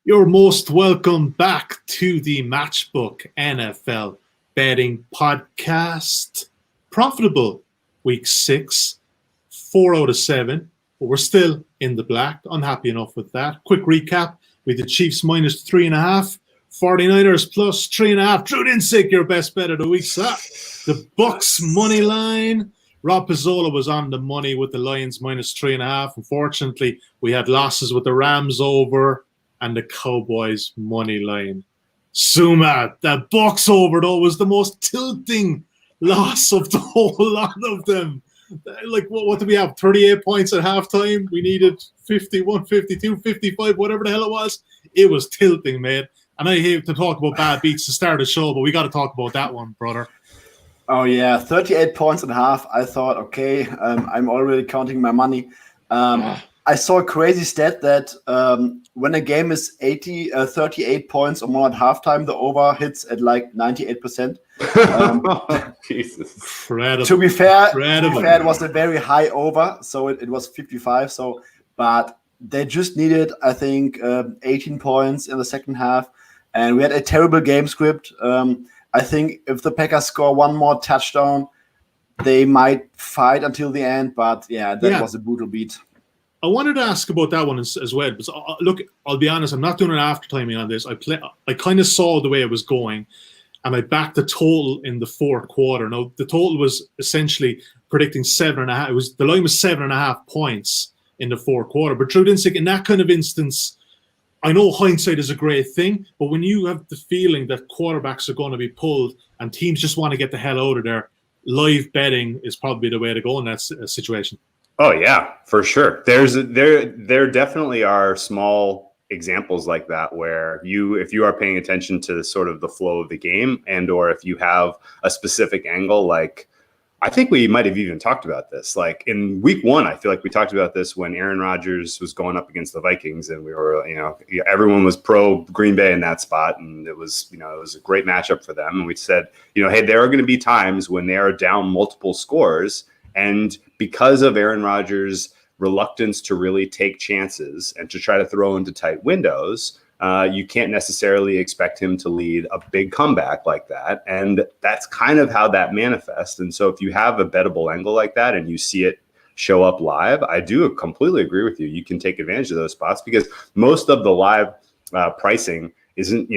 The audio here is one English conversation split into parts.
You're most welcome back to the Matchbook NFL Betting Podcast. Profitable week 6, 4 out of 7, but we're still in the black. Unhappy enough with that. Quick recap with the Chiefs minus 3.5, 49ers plus 3.5. Drew Dinsick, your best bet of the week, sir. The Bucs money line. Rob Pizzola was on the money with the Lions minus 3.5. Unfortunately, we had losses with the Rams over and the Cowboys money line. Suma, the Bucs over though was the most tilting loss of the whole lot of them. Like, what did we have? 38 points at halftime. We needed 51, 52, 55, whatever the hell it was. It was tilting, mate. And I hate to talk about bad beats to start the show, but we got to talk about that one, brother. Oh, yeah. 38 points and a half. I thought, okay, I'm already counting my money. I saw a crazy stat that when a game is 38 points or more at halftime, the over hits at like 98%. Jesus. Incredible. To be fair, it was a very high over, so it was 55. But they just needed, I think, 18 points in the second half, and we had a terrible game script. I think if the Packers score one more touchdown, they might fight until the end. But that was a brutal beat. I wanted to ask about that one as well. But look, I'll be honest, I'm not doing an after-timing on this. I kind of saw the way it was going, and I backed the total in the fourth quarter. Now, the total was essentially predicting 7.5. The line was 7.5 points in the fourth quarter. But Drew Dinsick, in that kind of instance, I know hindsight is a great thing, but when you have the feeling that quarterbacks are going to be pulled and teams just want to get the hell out of there, live betting is probably the way to go in that situation. Oh yeah, for sure. There definitely are small examples like that where if you are paying attention to sort of the flow of the game, and or if you have a specific angle, like I think we might have even talked about this. Like in week 1, I feel like we talked about this when Aaron Rodgers was going up against the Vikings, and we were, everyone was pro Green Bay in that spot, and it was a great matchup for them. And we said, hey, there are going to be times when they are down multiple scores. And because of Aaron Rodgers' reluctance to really take chances and to try to throw into tight windows, you can't necessarily expect him to lead a big comeback like that. And that's kind of how that manifests. And so if you have a bettable angle like that and you see it show up live, I do completely agree with you. You can take advantage of those spots because most of the live pricing isn't,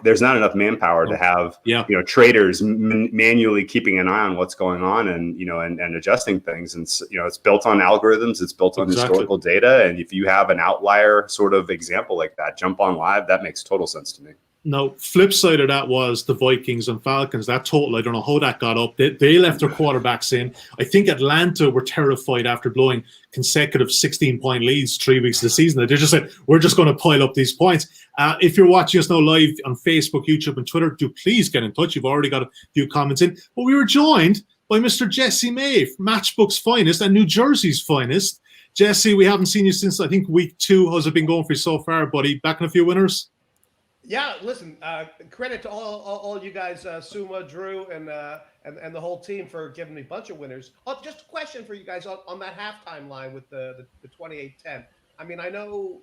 there's not enough manpower to have, traders manually keeping an eye on what's going on and adjusting things. And, it's built on algorithms. It's built on historical data. And if you have an outlier sort of example like that, jump on live, that makes total sense to me. Now, flip side of that was the Vikings and Falcons. That total, I don't know how that got up. They left their quarterbacks in. I think Atlanta were terrified after blowing consecutive 16-point leads 3 weeks of the season. They just said, we're just going to pile up these points. If you're watching us now live on Facebook, YouTube, and Twitter, do please get in touch. You've already got a few comments in. But we were joined by Mr. Jesse May, Matchbook's finest and New Jersey's finest. Jesse, we haven't seen you since, I think, week 2. How's it been going for you so far, buddy? Back in a few winners? Yeah, listen, credit to all you guys, Suma, Drew, and the whole team for giving me a bunch of winners. Just a question for you guys on that halftime line with the 28-10. I mean, I know,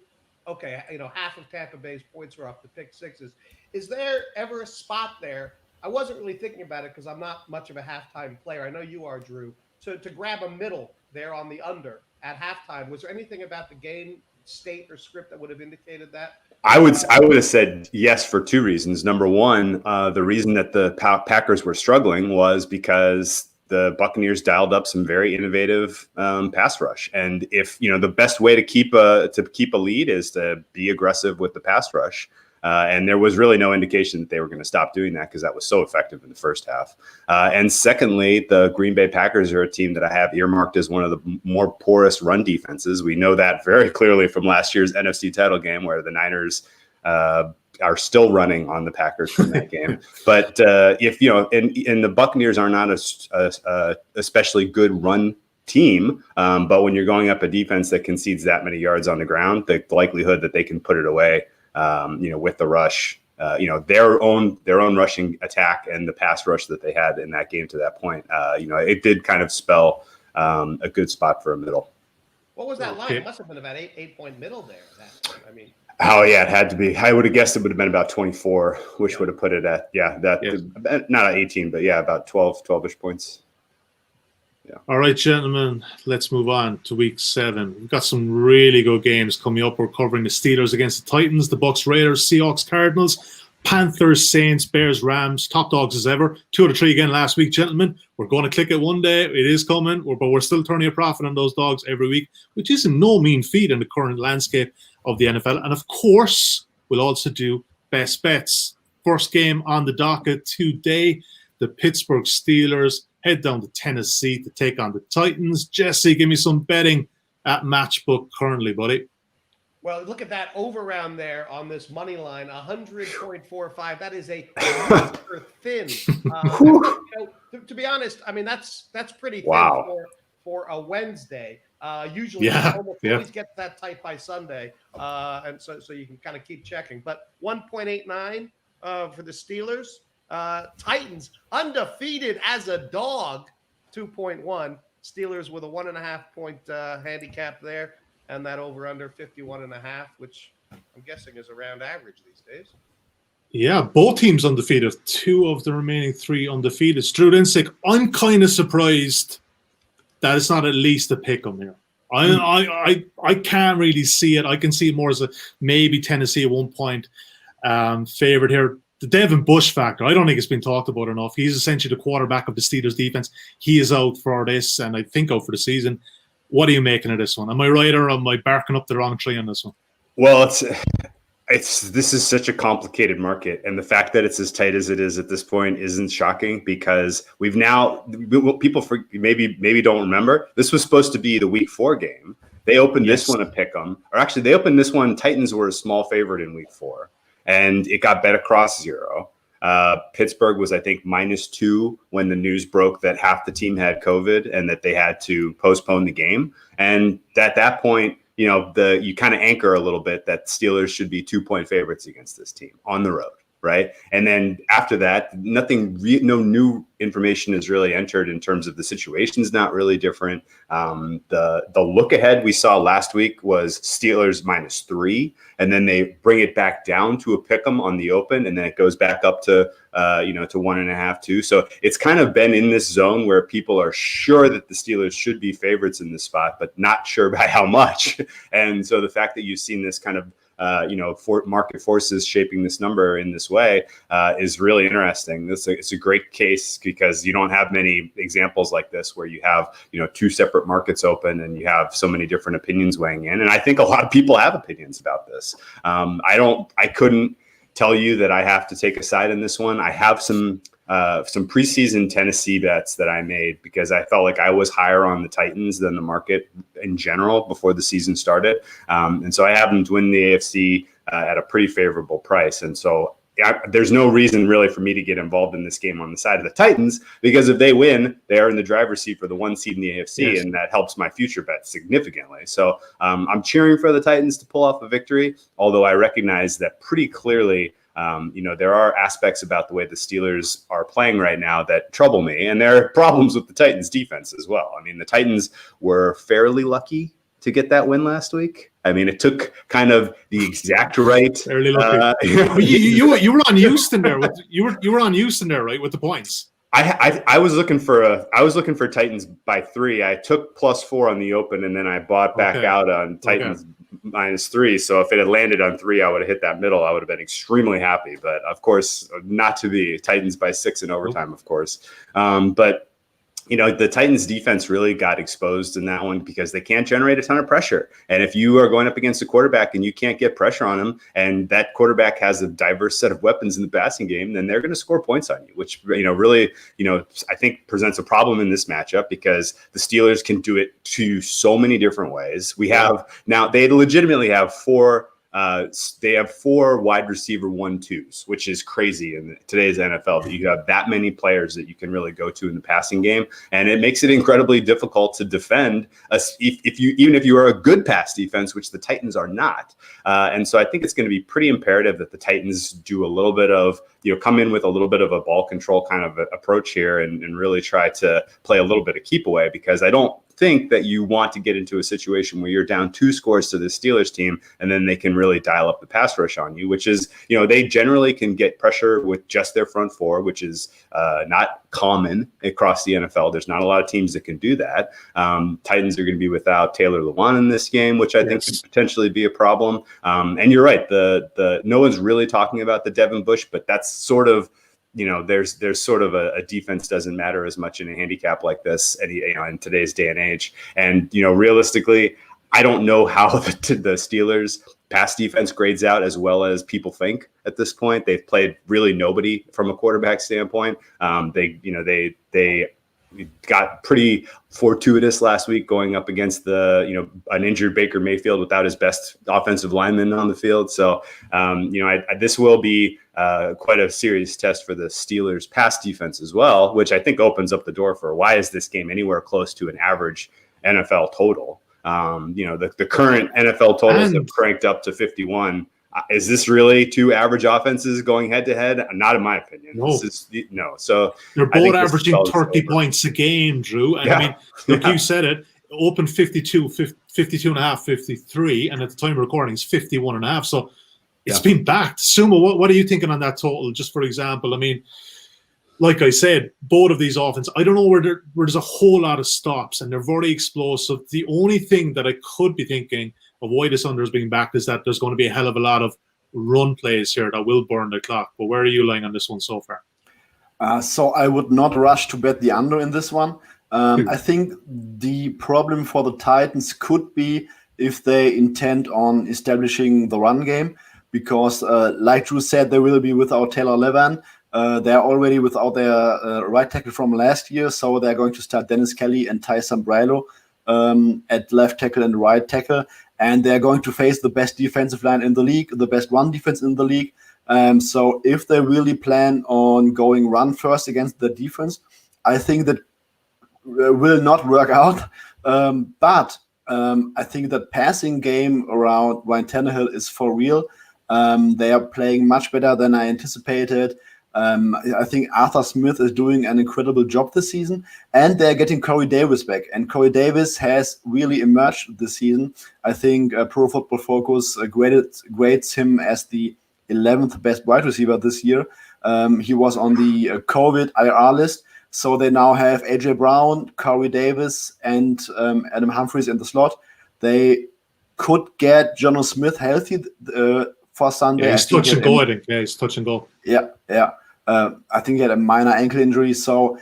half of Tampa Bay's points were off the pick sixes. Is there ever a spot there? I wasn't really thinking about it because I'm not much of a halftime player. I know you are, Drew. So to grab a middle there on the under at halftime, was there anything about the game state or script that would have indicated that? I would have said yes for 2 reasons. Number one, the reason that the Packers were struggling was because the Buccaneers dialed up some very innovative pass rush. And if the best way to keep a lead is to be aggressive with the pass rush. And there was really no indication that they were going to stop doing that because that was so effective in the first half. And secondly, the Green Bay Packers are a team that I have earmarked as one of the more porous run defenses. We know that very clearly from last year's NFC title game where the Niners are still running on the Packers from that game. But if and the Buccaneers are not a especially good run team, but when you're going up a defense that concedes that many yards on the ground, the likelihood that they can put it away with the rush, their own rushing attack and the pass rush that they had in that game to that point, it did kind of spell a good spot for a middle. What was that line? It must have been about 8-point middle there. Oh yeah, it had to be. I would have guessed it would have been about 24, which would have put it at not at 18, but about 12-ish points. Yeah. All right, gentlemen, let's move on to week 7. We've got some really good games coming up. We're covering the Steelers against the Titans, the Bucs, Raiders, Seahawks, Cardinals, Panthers, Saints, Bears, Rams, top dogs as ever. 2 out of 3 again last week, gentlemen. We're going to click it one day. It is coming, but we're still turning a profit on those dogs every week, which is no mean feat in the current landscape of the NFL. And of course, we'll also do best bets. First game on the docket today, the Pittsburgh Steelers head down to Tennessee to take on the Titans. Jesse, give me some betting at Matchbook currently, buddy. Well, look at that overround there on this money line, 100.45. That is a thin. To be honest, I mean that's pretty thin for a Wednesday. Usually, always get that tight by Sunday, and so you can kind of keep checking. But 1.89 for the Steelers. Titans undefeated as a dog, 2.1. Steelers with a 1.5 point handicap there, and that over under 51.5, which I'm guessing is around average these days. Yeah, both teams undefeated. 2 of the remaining 3 undefeated. Drew Dinsick, I'm kind of surprised that it's not at least a pick 'em here. I can't really see it. I can see it more as a maybe Tennessee at 1 point favorite here. The Devin Bush factor, I don't think it's been talked about enough. He's essentially the quarterback of the Steelers defense. He is out for this, and I think out for the season. What are you making of this one? Am I right, or am I barking up the wrong tree on this one? Well, this is such a complicated market, and the fact that it's as tight as it is at this point isn't shocking because people maybe don't remember, this was supposed to be the week 4 game. They opened this one a pick 'em, or actually they opened this one. Titans were a small favorite in week 4. And it got bet across 0. Pittsburgh was, I think, -2 when the news broke that half the team had COVID and that they had to postpone the game. And at that point, you kind of anchor a little bit that Steelers should be 2-point favorites against this team on the road, right? And then after that, no new information is really entered in terms of the situation's not really different. The look ahead we saw last week was Steelers -3, and then they bring it back down to a pick 'em on the open, and then it goes back up to 1.5, 2. So it's kind of been in this zone where people are sure that the Steelers should be favorites in this spot, but not sure by how much. And so the fact that you've seen this kind of market forces shaping this number in this way is really interesting. It's a great case because you don't have many examples like this where you have 2 separate markets open and you have so many different opinions weighing in. And I think a lot of people have opinions about this. I couldn't tell you that I have to take a side in this one. I have some preseason Tennessee bets that I made because I felt like I was higher on the Titans than the market in general before the season started. And so I have them to win the AFC at a pretty favorable price. And so there's no reason really for me to get involved in this game on the side of the Titans because if they win, they are in the driver's seat for the 1 seed in the AFC, and that helps my future bet significantly. So I'm cheering for the Titans to pull off a victory, although I recognize that pretty clearly there are aspects about the way the Steelers are playing right now that trouble me, and there are problems with the Titans defense as well. I mean, the Titans were fairly lucky to get that win last week. I mean, it took kind of the exact right. Fairly lucky. You were on Houston there. You were on Houston there, right, with the points. I was looking for Titans by 3. I took +4 on the open, and then I bought back out on Titans -3. So if it had landed on 3, I would have hit that middle. I would have been extremely happy. But of course, not to be. Titans by 6 in overtime, of course. But the Titans defense really got exposed in that one because they can't generate a ton of pressure. And if you are going up against a quarterback and you can't get pressure on him, and that quarterback has a diverse set of weapons in the passing game, then they're going to score points on you, which, really, I think presents a problem in this matchup because the Steelers can do it to so many different ways. They legitimately have 4 they have 4 wide receiver 1-2s, which is crazy in today's NFL that you have that many players that you can really go to in the passing game. And it makes it incredibly difficult to defend even if you are a good pass defense, which the Titans are not. And so I think it's going to be pretty imperative that the Titans do a little bit of, come in with a little bit of a ball control kind of approach here and really try to play a little bit of keep away, because I don't think that you want to get into a situation where you're down 2 scores to the Steelers team, and then they can really dial up the pass rush on you, which is, they generally can get pressure with just their front four, which is not common across the NFL. There's not a lot of teams that can do that. Titans are going to be without Taylor Lewan in this game, which I think could potentially be a problem. And you're right. The no one's really talking about the Devin Bush, but that's sort of, there's sort of a defense doesn't matter as much in a handicap like this, in today's day and age. And, realistically, I don't know how the Steelers pass defense grades out as well as people think at this point. They've played really nobody from a quarterback standpoint. They got pretty fortuitous last week going up against an injured Baker Mayfield without his best offensive lineman on the field. So, this will be quite a serious test for the Steelers pass defense as well, which I think opens up the door for why is this game anywhere close to an average NFL total? The current NFL totals have cranked up to 51. Is this really 2 average offenses going head to head? Not in my opinion. No. So they're both averaging 30 points a game, Drew. And I mean, like you said it, open 52 and a half, 53. And at the time of recording, it's 51 and a half. So it's been backed. Sumo, what are you thinking on that total? Just for example, I mean, like I said, both of these offenses, I don't know where there's a whole lot of stops and they're very explosive. The only thing that I could be thinking of why this under is being backed is that there's going to be a hell of a lot of run plays here that will burn the clock. But where are you lying on this one so far? So I would not rush to bet the under in this one. I think the problem for the Titans could be if they intend on establishing the run game, because like Drew said, they will be without Taylor Lewan. They're already without their right tackle from last year, so they're going to start Dennis Kelly and Ty Sambrailo at left tackle and right tackle, and they're going to face the best defensive line in the league, the best run defense in the league. So if they really plan on going run first against the defense, I think that will not work out. But I think that passing game around Ryan Tannehill is for real. They are playing much better than I anticipated. I think Arthur Smith is doing an incredible job this season, and they're getting Corey Davis back. And Corey Davis has really emerged this season. I think Pro Football Focus grades him as the 11th best wide receiver this year. He was on the COVID IR list. So they now have AJ Brown, Corey Davis, and Adam Humphries in the slot. They could get Jonnu Smith healthy for Sunday. Yeah, he's touch and go, I think. Yeah, he's touch and go. Yeah. I think he had a minor ankle injury. So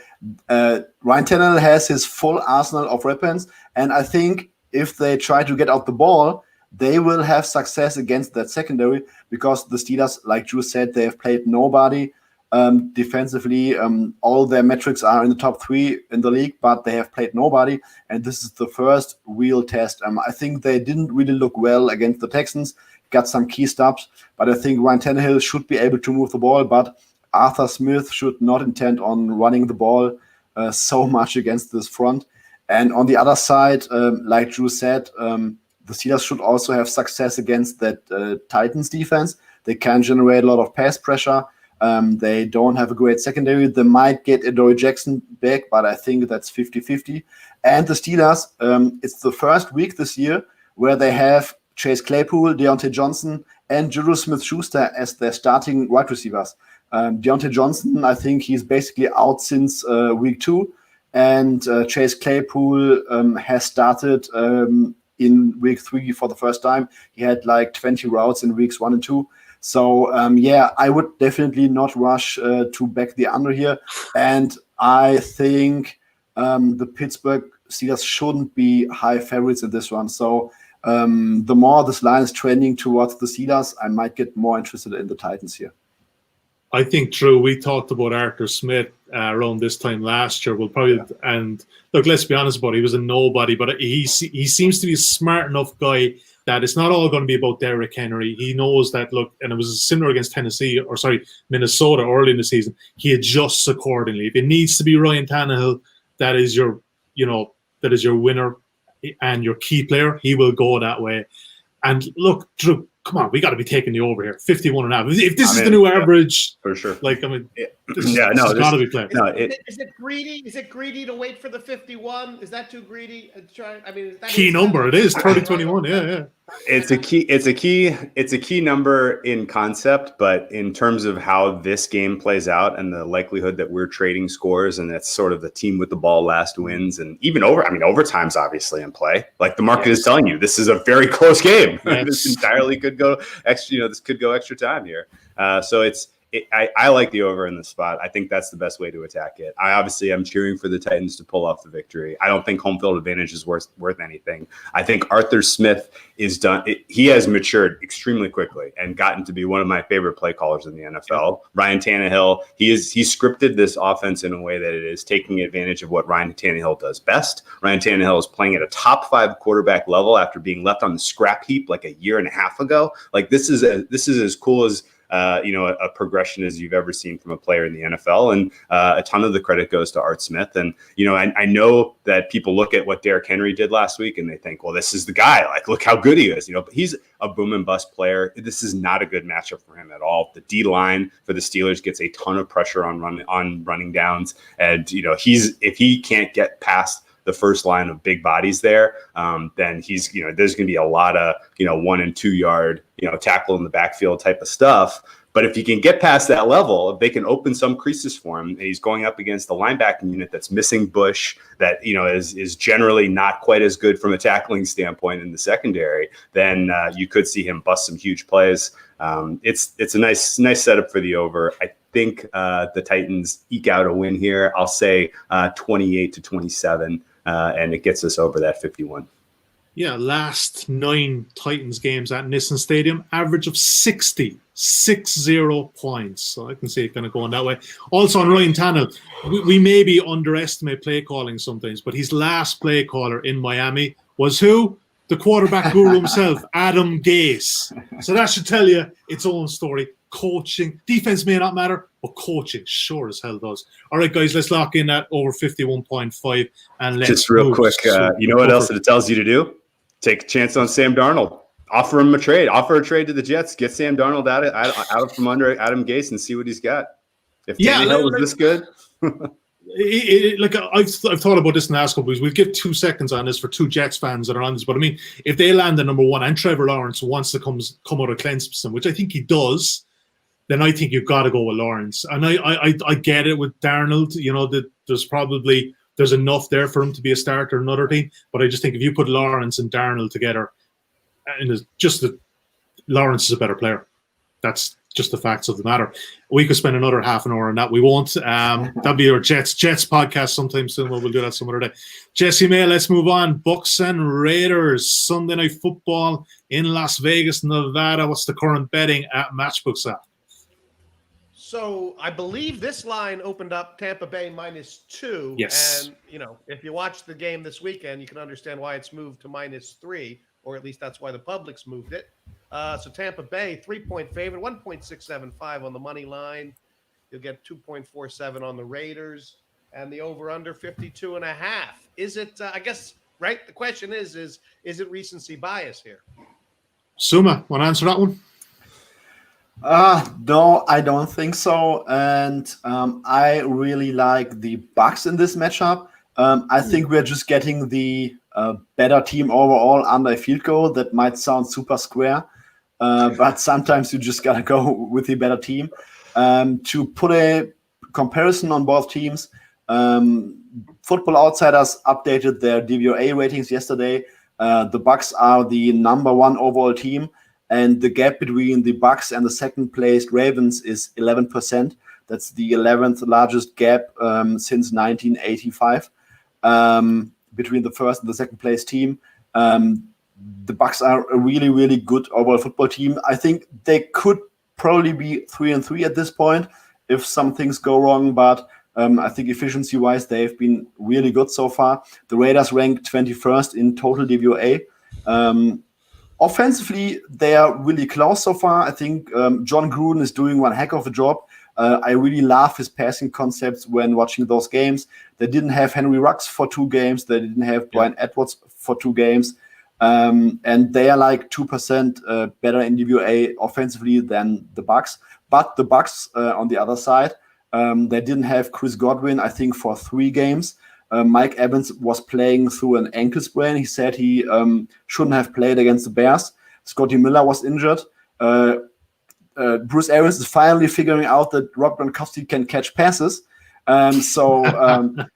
Ryan Tannehill has his full arsenal of weapons. And I think if they try to get out the ball, they will have success against that secondary, because the Steelers, like Drew said, they have played nobody defensively. All their metrics are in the top 3 in the league, but they have played nobody. And this is the first real test. I think they didn't really look well against the Texans, got some key stops, but I think Ryan Tannehill should be able to move the ball, but Arthur Smith should not intend on running the ball so much against this front. And on the other side, like Drew said, the Steelers should also have success against that Titans defense. They can generate a lot of pass pressure. They don't have a great secondary. They might get Adoree Jackson back, but I think that's 50-50. And the Steelers, it's the first week this year where they have Chase Claypool, Deontay Johnson, and Juju Smith-Schuster as their starting wide receivers. Deontay Johnson, I think he's basically out since week 2, and Chase Claypool has started in week 3 for the first time. He had like 20 routes in weeks 1 and 2. So, I would definitely not rush to back the under here. And I think the Pittsburgh Steelers shouldn't be high favorites in this one. So, the more this line is trending towards the Steelers, I might get more interested in the Titans here. I think, Drew, we talked about Arthur Smith around this time last year. And look, let's be honest about it. He was a nobody, but he seems to be a smart enough guy that it's not all going to be about Derrick Henry. He knows that, look, and it was similar against Minnesota early in the season. He adjusts accordingly. If it needs to be Ryan Tannehill, that is your winner and your key player. He will go that way. And look, Drew, come on, we got to be taking the over here. 51.5. If this is the new average, for sure. Like, I mean, this got to be played. Is it greedy? Is it greedy to wait for the 51? Is that too greedy? Key number. It is 30-21. Yeah. It's a key number in concept, but in terms of how this game plays out and the likelihood that we're trading scores and that's sort of the team with the ball last wins, and even overtime's obviously in play. Like the market is telling you, this is a very close game. Yes. This entirely could go extra. This could go extra time here. So I like the over in the spot. I think that's the best way to attack it. I'm cheering for the Titans to pull off the victory. I don't think home field advantage is worth anything. I think Arthur Smith is done. He has matured extremely quickly and gotten to be one of my favorite play callers in the NFL. Ryan Tannehill, he scripted this offense in a way that it is taking advantage of what Ryan Tannehill does best. Ryan Tannehill is playing at a top 5 quarterback level after being left on the scrap heap like a year and a half ago. Like this is as cool as a progression as you've ever seen from a player in the NFL. And a ton of the credit goes to Art Smith. And, I know that people look at what Derrick Henry did last week and they think, well, this is the guy. Like, look how good he is. But he's a boom and bust player. This is not a good matchup for him at all. The D line for the Steelers gets a ton of pressure on running downs. And, if he can't get past the first line of big bodies there, then he's, there's going to be a lot of, 1 and 2 yard, tackle in the backfield type of stuff. But if he can get past that level, if they can open some creases for him, and he's going up against the linebacking unit that's missing Bush, that, is generally not quite as good from a tackling standpoint in the secondary, then you could see him bust some huge plays. It's a nice setup for the over. I think the Titans eke out a win here. I'll say 28-27. And it gets us over that 51. Yeah, last 9 Titans games at Nissan Stadium, average of 60 points. So I can see it kind of going that way. Also on Ryan Tannehill, we maybe underestimate play calling sometimes, but his last play caller in Miami was who? The quarterback guru himself, Adam Gase. So that should tell you its own story. Coaching, defense may not matter, but coaching sure as hell does. All right, guys, let's lock in that over 51.5 and let's just real quick. What else it tells you to do? Take a chance on Sam Darnold. Offer him a trade. Offer a trade to the Jets. Get Sam Darnold out from under Adam Gase and see what he's got. If Tannehill was this good. I've thought about this in the last couple of weeks. We'll give 2 seconds on this for 2 Jets fans that are on this. But I mean, if they land the number 1 and Trevor Lawrence wants to come out of Clemson, which I think he does, then I think you've got to go with Lawrence. And I get it with Darnold, that there's enough there for him to be a starter in another team. But I just think if you put Lawrence and Darnold together, and it's just that Lawrence is a better player. That's just the facts of the matter. We could spend another half an hour on that. We won't. That'll be our Jets podcast sometime soon. We'll do that some other day. Jesse May, let's move on. Bucs and Raiders, Sunday Night Football in Las Vegas, Nevada. What's the current betting at Matchbook's at? So I believe this line opened up Tampa Bay -2. Yes. And, if you watch the game this weekend, you can understand why it's moved to -3, or at least that's why the public's moved it. So Tampa Bay, 3-point favorite, 1.675 on the money line. You'll get 2.47 on the Raiders, and the over-under 52.5. Is it, I guess, right? The question is it recency bias here? Suma, want to answer that one? No, I don't think so. And I really like the Bucs in this matchup. I think we're just getting the better team overall under a field goal. That might sound super square, but sometimes you just got to go with the better team. To put a comparison on both teams, Football Outsiders updated their DVOA ratings yesterday. The Bucs are the number 1 overall team, and the gap between the Bucs and the second-placed Ravens is 11%. That's the 11th largest gap since 1985 between the first and the second-place team. The Bucs are a really, really good overall football team. I think they could probably be 3-3 at this point if some things go wrong, but I think efficiency-wise, they've been really good so far. The Raiders rank 21st in total DVOA. Offensively, they are really close so far. I think John Gruden is doing one heck of a job. I really love his passing concepts when watching those games. They didn't have Henry Ruggs for 2 games. They didn't have Brian Edwards for 2 games. And they are like 2% better in DVOA offensively than the Bucs. But the Bucs, on the other side, they didn't have Chris Godwin, I think, for 3 games. Mike Evans was playing through an ankle sprain. He said he shouldn't have played against the Bears. Scotty Miller was injured. Bruce Arians is finally figuring out that Rob Gronkowski can catch passes. Tom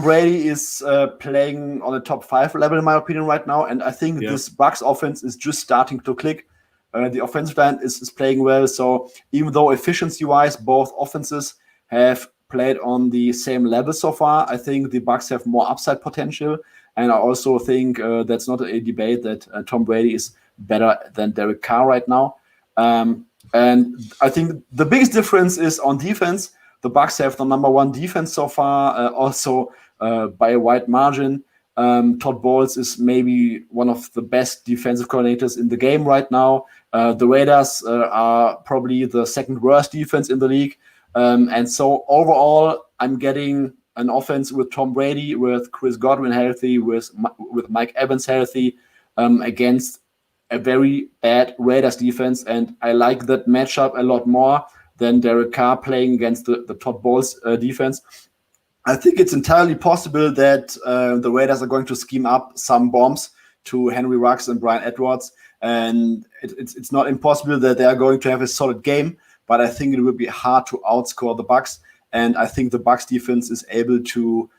Brady is playing on a top 5 level, in my opinion, right now. And I think this Bucs offense is just starting to click. The offensive line is playing well. So even though efficiency-wise, both offenses have played on the same level so far, I think the Bucs have more upside potential. And I also think that's not a debate that Tom Brady is better than Derek Carr right now. And I think the biggest difference is on defense. The Bucs have the number 1 defense so far, also by a wide margin. Todd Bowles is maybe one of the best defensive coordinators in the game right now. The Raiders are probably the 2nd worst defense in the league. And so overall, I'm getting an offense with Tom Brady, with Chris Godwin healthy, with Mike Evans healthy, against a very bad Raiders defense. And I like that matchup a lot more than Derek Carr playing against the Todd Bowles defense. I think it's entirely possible that the Raiders are going to scheme up some bombs to Henry Ruggs and Brian Edwards. And it's not impossible that they are going to have a solid game, but I think it will be hard to outscore the Bucs. And I think the Bucs defense is able to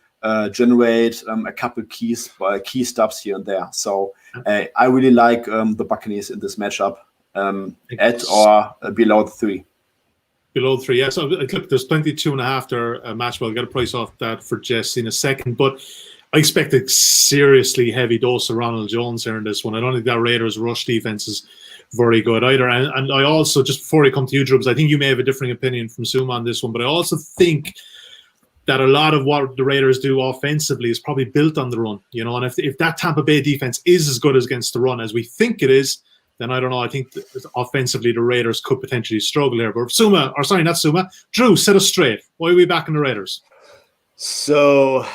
generate a couple key stops here and there. So I really like the Buccaneers in this matchup at or below 3. Below 3, yeah. So look, there's plenty 2.5 there. Matchbook. I'll get a price off that for Jess in a second. But I expect a seriously heavy dose of Ronald Jones here in this one. I don't think that Raiders rush defense is very good either. And I also, just before I come to you, Drubs, I think you may have a differing opinion from Suma on this one, but I also think that a lot of what the Raiders do offensively is probably built on the run, you know, and if that Tampa Bay defense is as good as against the run as we think it is, then I don't know. I think that offensively the Raiders could potentially struggle here. But Drew, set us straight. Why are we backing the Raiders? So,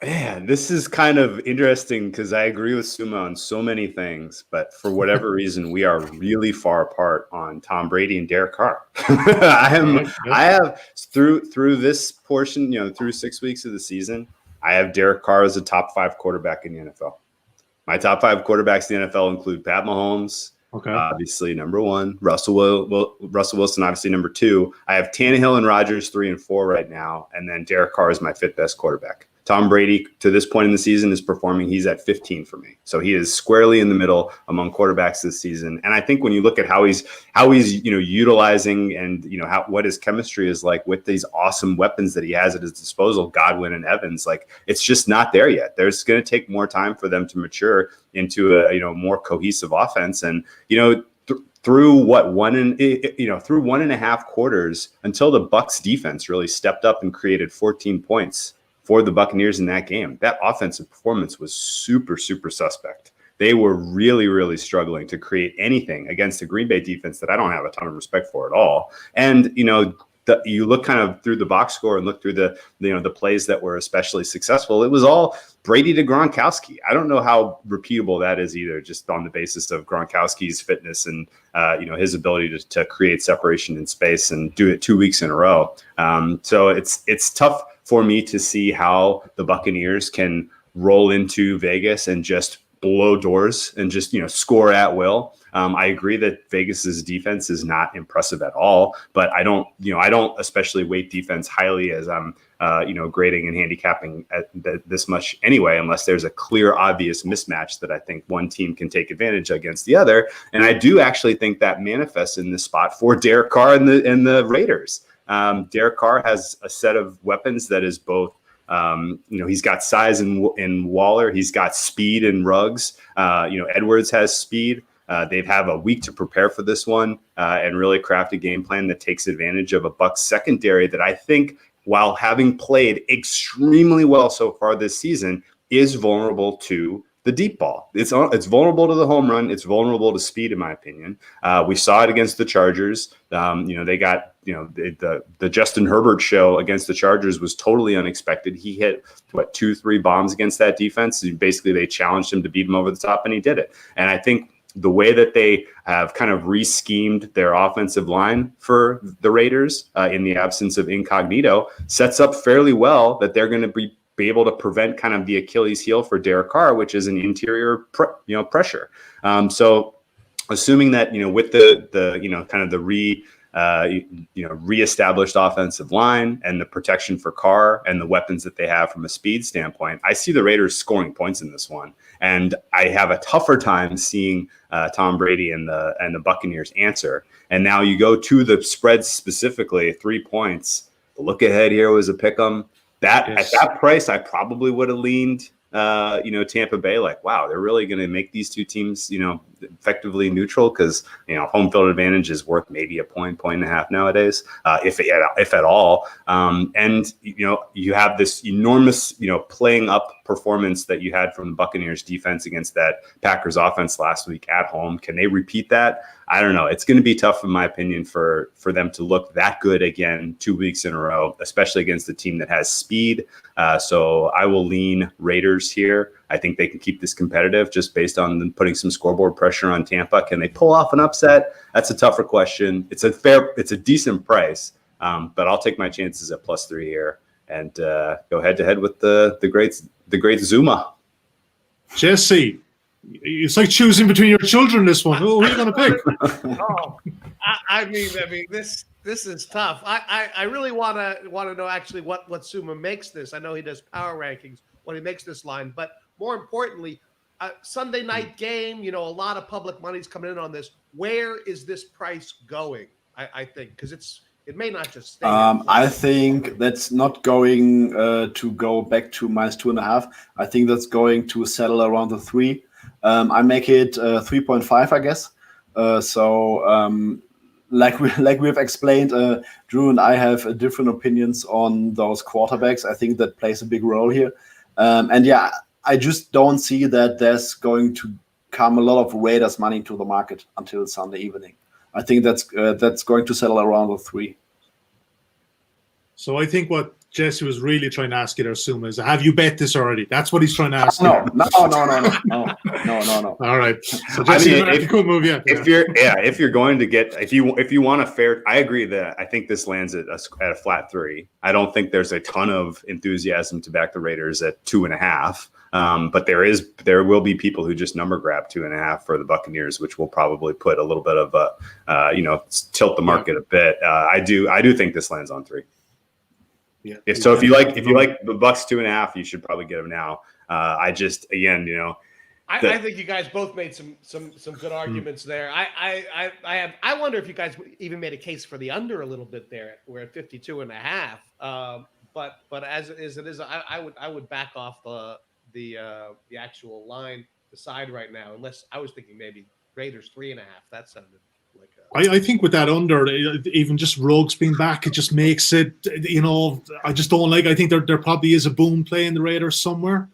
man, this is kind of interesting because I agree with Suma on so many things, but for whatever reason, we are really far apart on Tom Brady and Derek Carr. I have through this portion, you know, through 6 weeks of the season, I have Derek Carr as a top 5 quarterback in the NFL. My top 5 quarterbacks in the NFL include Pat Mahomes, obviously number 1, Russell Wilson, obviously number 2. I have Tannehill and Rodgers 3 and 4 right now, and then Derek Carr is my 5th best quarterback. Tom Brady, to this point in the season, is performing. He's at 15 for me. So he is squarely in the middle among quarterbacks this season. And I think when you look at how he's utilizing and, what his chemistry is like with these awesome weapons that he has at his disposal, Godwin and Evans, like it's just not there yet. There's going to take more time for them to mature into a, more cohesive offense. And, through 1.5 quarters until the Bucs defense really stepped up and created 14 points for the Buccaneers in that game. That offensive performance was super, super suspect. They were really, really struggling to create anything against the Green Bay defense that I don't have a ton of respect for at all. And, you look kind of through the box score and look through the plays that were especially successful. It was all Brady to Gronkowski. I don't know how repeatable that is either, just on the basis of Gronkowski's fitness and his ability to create separation in space and do it 2 weeks in a row. So it's tough for me to see how the Buccaneers can roll into Vegas and just blow doors and just, score at will. I agree that Vegas's defense is not impressive at all, but I don't especially weight defense highly as I'm, grading and handicapping at this much anyway, unless there's a clear, obvious mismatch that I think one team can take advantage against the other. And I do actually think that manifests in this spot for Derek Carr and the Raiders. Derek Carr has a set of weapons that is both, he's got size in Waller, he's got speed in Ruggs. Edwards has speed. They have a week to prepare for this one and really craft a game plan that takes advantage of a Bucs secondary that I think, while having played extremely well so far this season, is vulnerable to the deep ball. It's vulnerable to the home run. It's vulnerable to speed, in my opinion. We saw it against the Chargers. They got, the Justin Herbert show against the Chargers was totally unexpected. He hit 2-3 bombs against that defense. Basically, they challenged him to beat him over the top, and he did it. And I think the way that they have kind of re-schemed their offensive line for the Raiders in the absence of Incognito sets up fairly well that they're going to be able to prevent kind of the Achilles heel for Derek Carr, which is an interior pressure. So assuming that, with the kind of the reestablished offensive line and the protection for Carr and the weapons that they have from a speed standpoint, I see the Raiders scoring points in this one. And I have a tougher time seeing Tom Brady and the Buccaneers answer. And now you go to the spreads specifically, 3 points. The look ahead here was a pick 'em. At that price, I probably would have leaned, Tampa Bay. Like, wow, they're really going to make these two teams, effectively neutral because home field advantage is worth maybe a point and a half nowadays, if at all. And you have this enormous, playing up performance that you had from the Buccaneers defense against that Packers offense last week at home. Can they repeat that? I don't know. It's going to be tough, in my opinion, for them to look that good again 2 weeks in a row, especially against a team that has speed. So I will lean Raiders here. I think they can keep this competitive just based on them putting some scoreboard pressure on Tampa. Can they pull off an upset? That's a tougher question. It's a decent price, but I'll take my chances at +3 here and go head to head with the great Zuma. Jesse, it's like choosing between your children. This one, who are you going to pick? I mean, this is tough. I really want to know actually what Suma makes this. I know he does power rankings when he makes this line, but more importantly, Sunday night game. A lot of public money's coming in on this. Where is this price going? I think because it may not just stay. I think that's not going to go back to -2.5. I think that's going to settle around the 3. I make it 3.5, I guess. Like we've explained, Drew and I have different opinions on those quarterbacks. I think that plays a big role here. I just don't see that there's going to come a lot of Raiders money to the market until Sunday evening. I think that's going to settle around the 3. So I think what Jesse was really trying to ask you there, Suma, is have you bet this already? That's what he's trying to ask. No. All right. So Jesse, a cool move, yeah. If you're going to get, if you want a fair, I agree that I think this lands at a flat 3. I don't think there's a ton of enthusiasm to back the Raiders at 2.5. But there will be people who just number grab 2.5 for the Buccaneers, which will probably put a little bit of tilt the market a bit. I do think this lands on 3. Yeah. If you like the Bucs 2.5, you should probably get them now. I think you guys both made some good arguments there. I wonder if you guys even made a case for the under a little bit there. We're at 52.5. But as it is, I would back off the actual line, the side right now. Unless I was thinking maybe Raiders 3.5. That sounded like I think with that under, even just Ruggs being back, it just makes it, I just don't like. I think there probably is a boom play in the Raiders somewhere,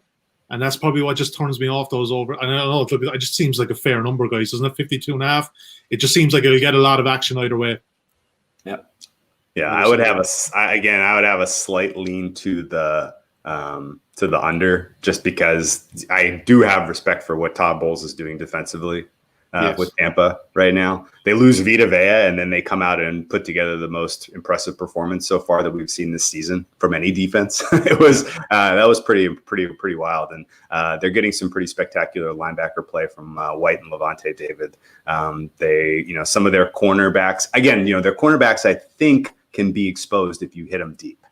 and that's probably what just turns me off those over. And I don't know, it just seems like a fair number, guys, doesn't it? 52.5. It just seems like it'll get a lot of action either way. Yeah. Yeah, I would have a slight lean to the under, just because I do have respect for what Todd Bowles is doing defensively. With Tampa right now. They lose Vita Vea, and then they come out and put together the most impressive performance so far that we've seen this season from any defense. That was pretty wild, and they're getting some pretty spectacular linebacker play from White and Levante David. Some of their cornerbacks, their cornerbacks I think can be exposed if you hit them deep,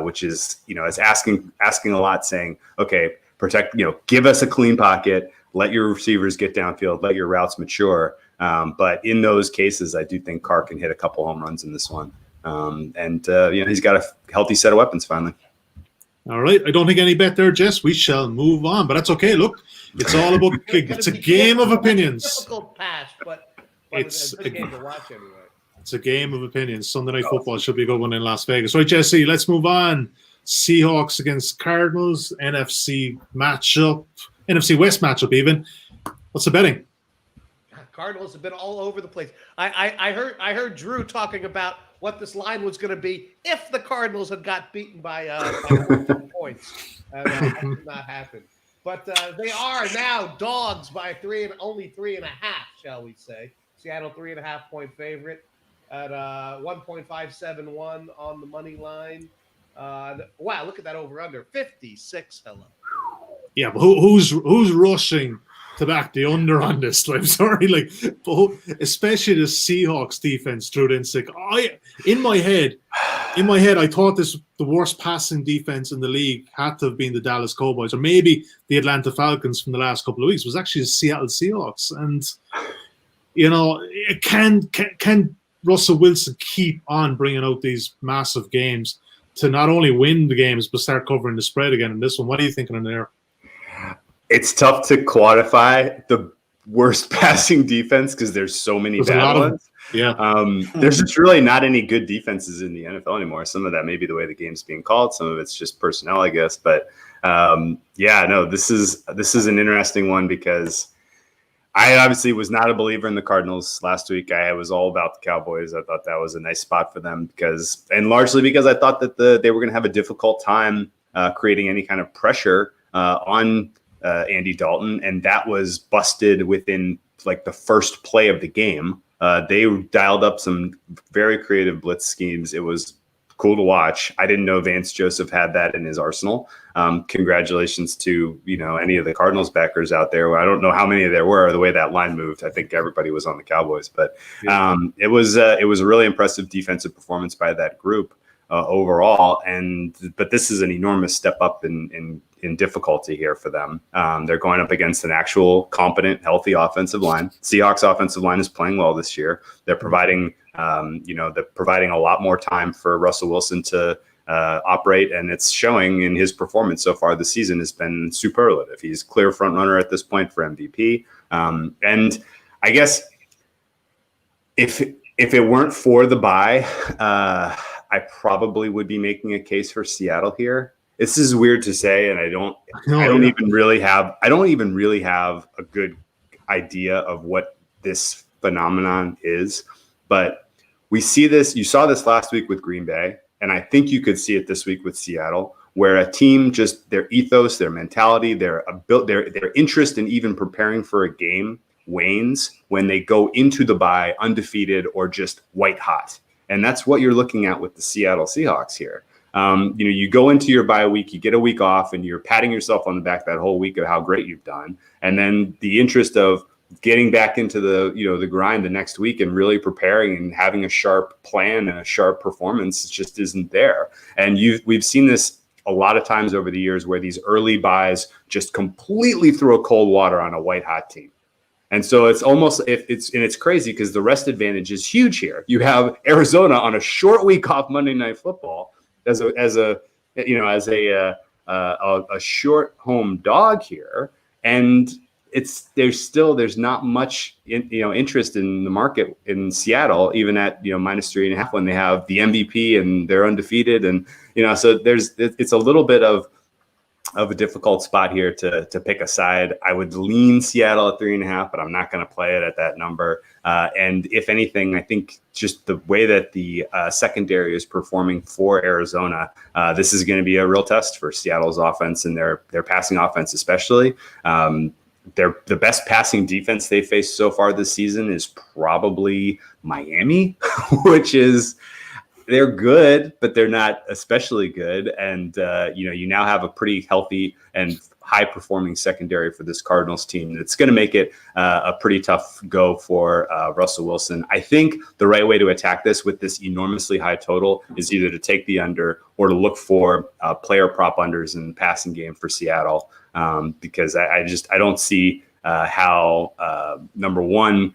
which is is asking a lot, saying, okay, protect, give us a clean pocket. Let your receivers get downfield, let your routes mature. But in those cases, I do think Carr can hit a couple home runs in this one. He's got a healthy set of weapons finally. All right. I don't think any bet there, Jess. We shall move on, but that's okay. Look, it's all about it's a game of opinions. Difficult pass, but it's a game to watch anyway. It's a game of opinions. Sunday Night Football should be a good one in Las Vegas. Right, Jesse, let's move on. Seahawks against Cardinals, NFC matchup. NFC West matchup even. What's the betting? Cardinals have been all over the place. I heard Drew talking about what this line was going to be if the Cardinals had got beaten by 14 points. That did not happen. But they are now dogs by only 3.5, shall we say. Seattle 3.5-point favorite at 1.571 on the money line. Wow, look at that over/under 56. Hello. Yeah, but who's rushing to back the under on this? I'm sorry, especially the Seahawks defense, Drew Dinsick. In my head, I thought the worst passing defense in the league had to have been the Dallas Cowboys, or maybe the Atlanta Falcons from the last couple of weeks. It was actually the Seattle Seahawks, and can Russell Wilson keep on bringing out these massive games to not only win the games but start covering the spread again in this one? What are you thinking in there? It's tough to quantify the worst passing defense because there's so many bad ones. Yeah. There's just really not any good defenses in the NFL anymore. Some of that may be the way the game's being called. Some of it's just personnel, I guess. But this is an interesting one because I obviously was not a believer in the Cardinals last week. I was all about the Cowboys. I thought that was a nice spot for them largely because I thought that they were going to have a difficult time creating any kind of pressure on Andy Dalton, and that was busted within the first play of the game. They dialed up some very creative blitz schemes. It was cool to watch. I didn't know Vance Joseph had that in his arsenal. Congratulations to any of the Cardinals backers out there. I don't know how many there were. The way that line moved, I think everybody was on the Cowboys. But it was a really impressive defensive performance by that group overall. But this is an enormous step up in difficulty here for them. They're going up against an actual competent, healthy offensive line. Seahawks offensive line is playing well this year. They're providing, they're providing a lot more time for Russell Wilson to operate, and it's showing in his performance so far this season has been superlative. He's clear front runner at this point for MVP. And I guess if it weren't for the bye, I probably would be making a case for Seattle here. This is weird to say, and I don't even really have a good idea of what this phenomenon is. But we see this. You saw this last week with Green Bay, and I think you could see it this week with Seattle, where a team just their ethos, their mentality, their interest in even preparing for a game wanes when they go into the bye undefeated or just white hot. And that's what you're looking at with the Seattle Seahawks here. You go into your bye week, you get a week off, and you're patting yourself on the back that whole week of how great you've done. And then the interest of getting back into the grind the next week and really preparing and having a sharp plan and a sharp performance just isn't there. And we've seen this a lot of times over the years where these early buys just completely throw cold water on a white hot team. And so it's almost it's crazy because the rest advantage is huge here. You have Arizona on a short week off Monday Night Football as a short home dog here, and there's not much interest in the market in Seattle, even at minus 3.5 when they have the MVP and they're undefeated, and so it's a little bit of a difficult spot here to pick a side. I would lean Seattle at 3.5, but I'm not going to play it at that number. And if anything, I think just the way that the secondary is performing for Arizona, this is going to be a real test for Seattle's offense and their passing offense, especially. The best passing defense they faced so far this season is probably Miami, which is. They're good, but they're not especially good. And, you now have a pretty healthy and high-performing secondary for this Cardinals team. It's going to make it a pretty tough go for Russell Wilson. I think the right way to attack this with this enormously high total is either to take the under or to look for player prop unders in the passing game for Seattle, because I don't see how, number one,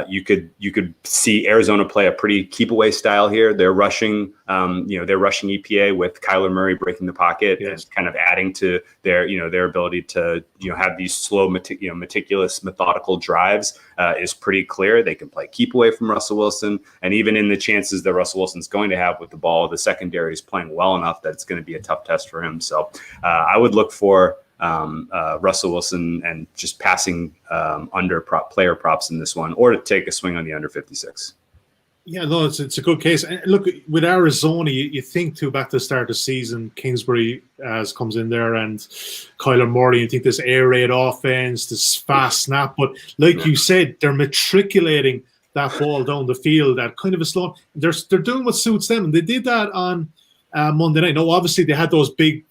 you could see Arizona play a pretty keep away style here. They're rushing, they're rushing EPA with Kyler Murray breaking the pocket and kind of adding to their ability to, have these slow, meticulous, methodical drives is pretty clear. They can play keep away from Russell Wilson. And even in the chances that Russell Wilson's going to have with the ball, the secondary is playing well enough that it's going to be a tough test for him. So I would look for Russell Wilson and just passing under player props in this one, or to take a swing on the under 56. Yeah, no, it's a good case. And look, with Arizona, you think too back to the start of the season, Kingsbury comes in there and Kyler Murray, you think this air raid offense, this fast snap. But like you said, they're matriculating that ball down the field at kind of a slow. They're doing what suits them. And they did that on Monday night. No, obviously they had those big,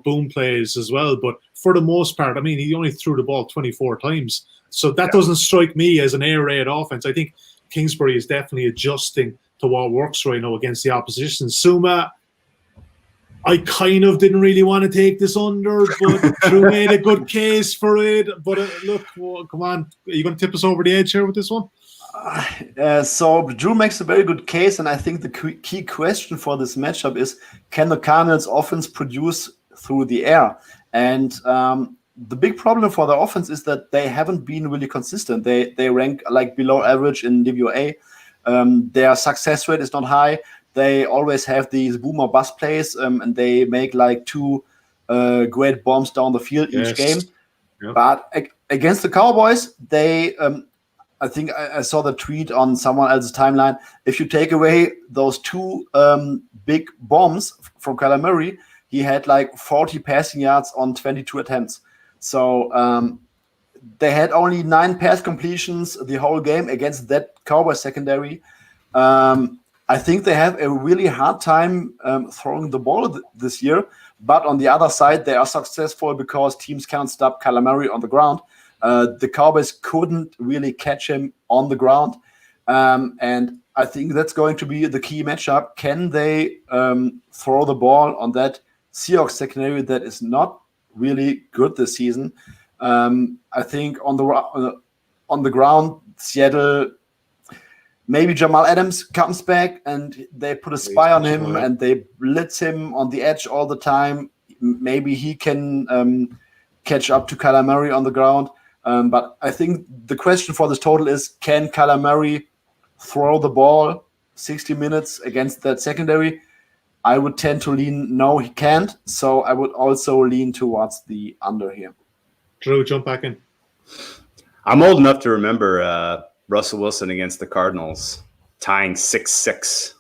boom plays as well. But for the most part, I mean, he only threw the ball 24 times. So that doesn't strike me as an air raid offense. I think Kingsbury is definitely adjusting to what works right now against the opposition. Suma, I kind of didn't really want to take this under, but Drew made a good case for it. But look, come on. Are you going to tip us over the edge here with this one? So Drew makes a very good case, and I think the key question for this matchup is, can the Cardinals offense produce through the air? And the big problem for the offense is that they haven't been really consistent. They rank like below average in DVOA. Their success rate is not high. They always have these boom or bust plays, and they make like 2 great bombs down the field each game. Yep. But against the Cowboys, they I think I saw the tweet on someone else's timeline. If you take away those 2 big bombs from Kyler Murray, he had like 40 passing yards on 22 attempts. So they had only 9 pass completions the whole game against that Cowboys secondary. I think they have a really hard time throwing the ball this year. But on the other side, they are successful because teams can't stop Kyler Murray on the ground. The Cowboys couldn't really catch him on the ground. And I think that's going to be the key matchup. Can they throw the ball on that Seahawks secondary that is not really good this season? I think on the ground, Seattle, maybe Jamal Adams comes back and they put a spy on him and they blitz him on the edge all the time. Maybe he can catch up to Kyler Murray on the ground. But I think the question for this total is, can Kyler Murray throw the ball 60 minutes against that secondary? I would tend to lean no, he can't. So I would also lean towards the under here. Drew, jump back in. I'm old enough to remember Russell Wilson against the Cardinals tying 6-6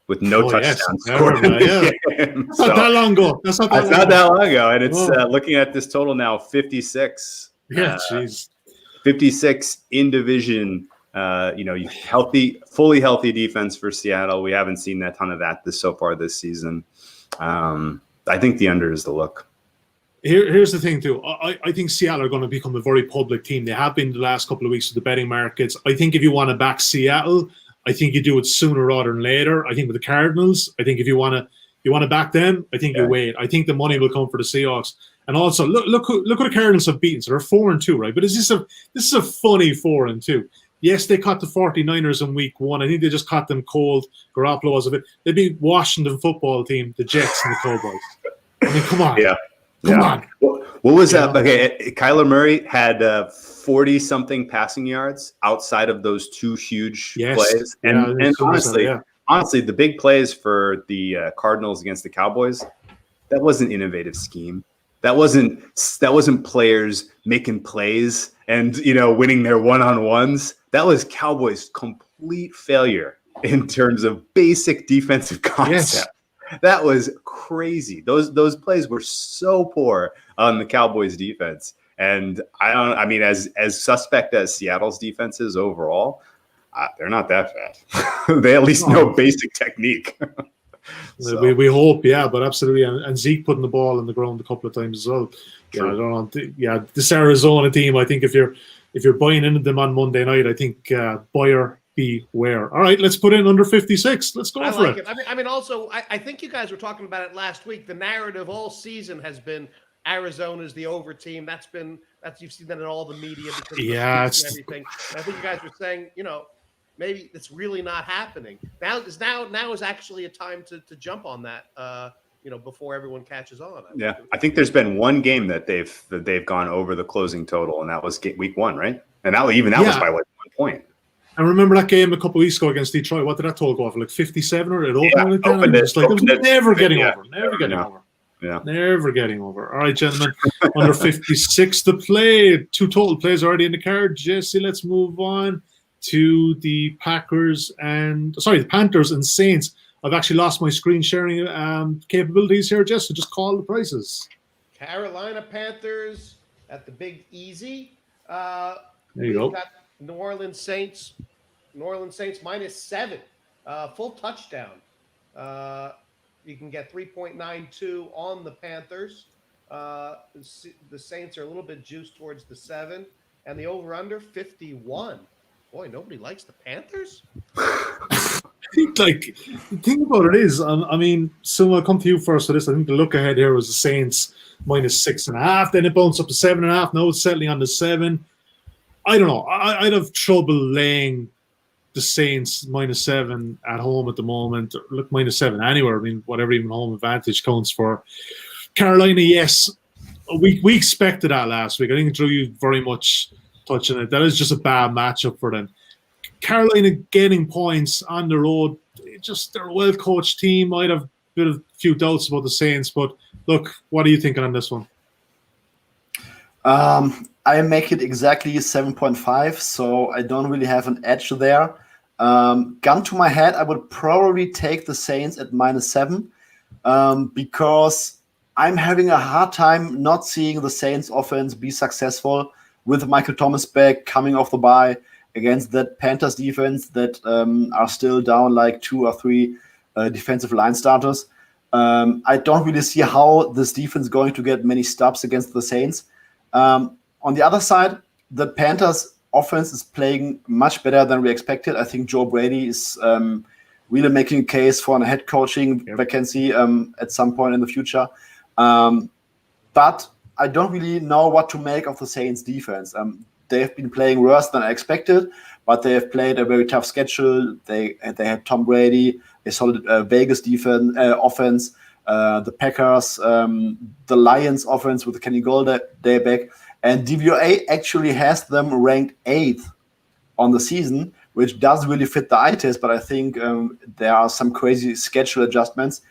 with no touchdowns. That's not that long ago. That's not that long ago. And it's looking at this total now, 56. Yeah, jeez. 56 in division. Fully healthy defense for Seattle. We haven't seen that ton of that so far this season. I think the under is the look. Here's the thing, too. I think Seattle are going to become a very public team. They have been the last couple of weeks with the betting markets. I think if you want to back Seattle, I think you do it sooner rather than later. I think with the Cardinals, I think if you want to back them, I think you wait. I think the money will come for the Seahawks. And also, look who the Cardinals have beaten. So they're 4-2, right? But this is a funny 4-2. Yes, they caught the 49ers in week 1. I think they just caught them cold. Garoppolo was a bit. They beat Washington football team, the Jets, and the Cowboys. I mean, come on. Come on. What was that? Okay, Kyler Murray had 40-something passing yards outside of those 2 huge plays. And honestly, the big plays for the Cardinals against the Cowboys, that wasn't innovative scheme. That wasn't players making plays and winning their one-on-ones. That was Cowboys' complete failure in terms of basic defensive concept. Yes. That was crazy. Those plays were so poor on the Cowboys' defense. And as suspect as Seattle's defense is overall, they're not that bad. They at least know basic technique. So. We hope, but absolutely. And Zeke putting the ball on the ground a couple of times as well. True. I don't know. This Arizona team, I think if you're buying into them on Monday night, I think buyer beware. All right, let's put in under 56. Let's go for it. I mean, also, I think you guys were talking about it last week. The narrative all season has been Arizona's the over team. That's you've seen that in all the media because of and everything. And I think you guys were saying, maybe it's really not happening. Now is actually a time to jump on that. Before everyone catches on. I think there's been one game that they've gone over the closing total, and that was week 1, right? And that was by 1 point. I remember that game a couple of weeks ago against Detroit. What did that total go off? Like 57 or it opened like that? It was never getting over. Yeah. Never getting over. All right, gentlemen. Under 56 to play. 2 total plays already in the card. Jesse, let's move on to the Panthers and Saints. I've actually lost my screen sharing capabilities here, Jesse. So just call the prices. Carolina Panthers at the Big Easy. There you go. We've got New Orleans Saints -7, full touchdown. You can get 3.92 on the Panthers. The Saints are a little bit juiced towards the 7, and the over/under 51. Boy, nobody likes the Panthers. Like, the thing about it is, I mean, so I'll come to you first for this. I think the look ahead here was the Saints -6.5. Then it bounced up to 7.5. Now it's settling on the 7. I don't know. I'd have trouble laying the Saints -7 at home at the moment. Look, -7 anywhere. I mean, whatever even home advantage counts for. Carolina, yes. We expected that last week. I think, Drew, you very much touching it. That is just a bad matchup for them. Carolina getting points on the road, they're a well-coached team. I'd have a few doubts about the Saints, but look, what are you thinking on this one? I make it exactly 7.5, so I don't really have an edge there. Gun to my head, I would probably take the Saints at -7 because I'm having a hard time not seeing the Saints offense be successful with Michael Thomas back, coming off the bye against that Panthers defense that are still down like 2 or 3 defensive line starters. I don't really see how this defense is going to get many stops against the Saints. On the other side, the Panthers offense is playing much better than we expected. I think Joe Brady is really making a case for a head coaching vacancy at some point in the future. But I don't really know what to make of the Saints defense. They've been playing worse than I expected, but they have played a very tough schedule. They had Tom Brady, a solid Vegas offense, the Packers, the Lions offense with Kenny Golladay back, and DVOA actually has them ranked 8th on the season, which does really fit the eye test, but I think there are some crazy schedule adjustments.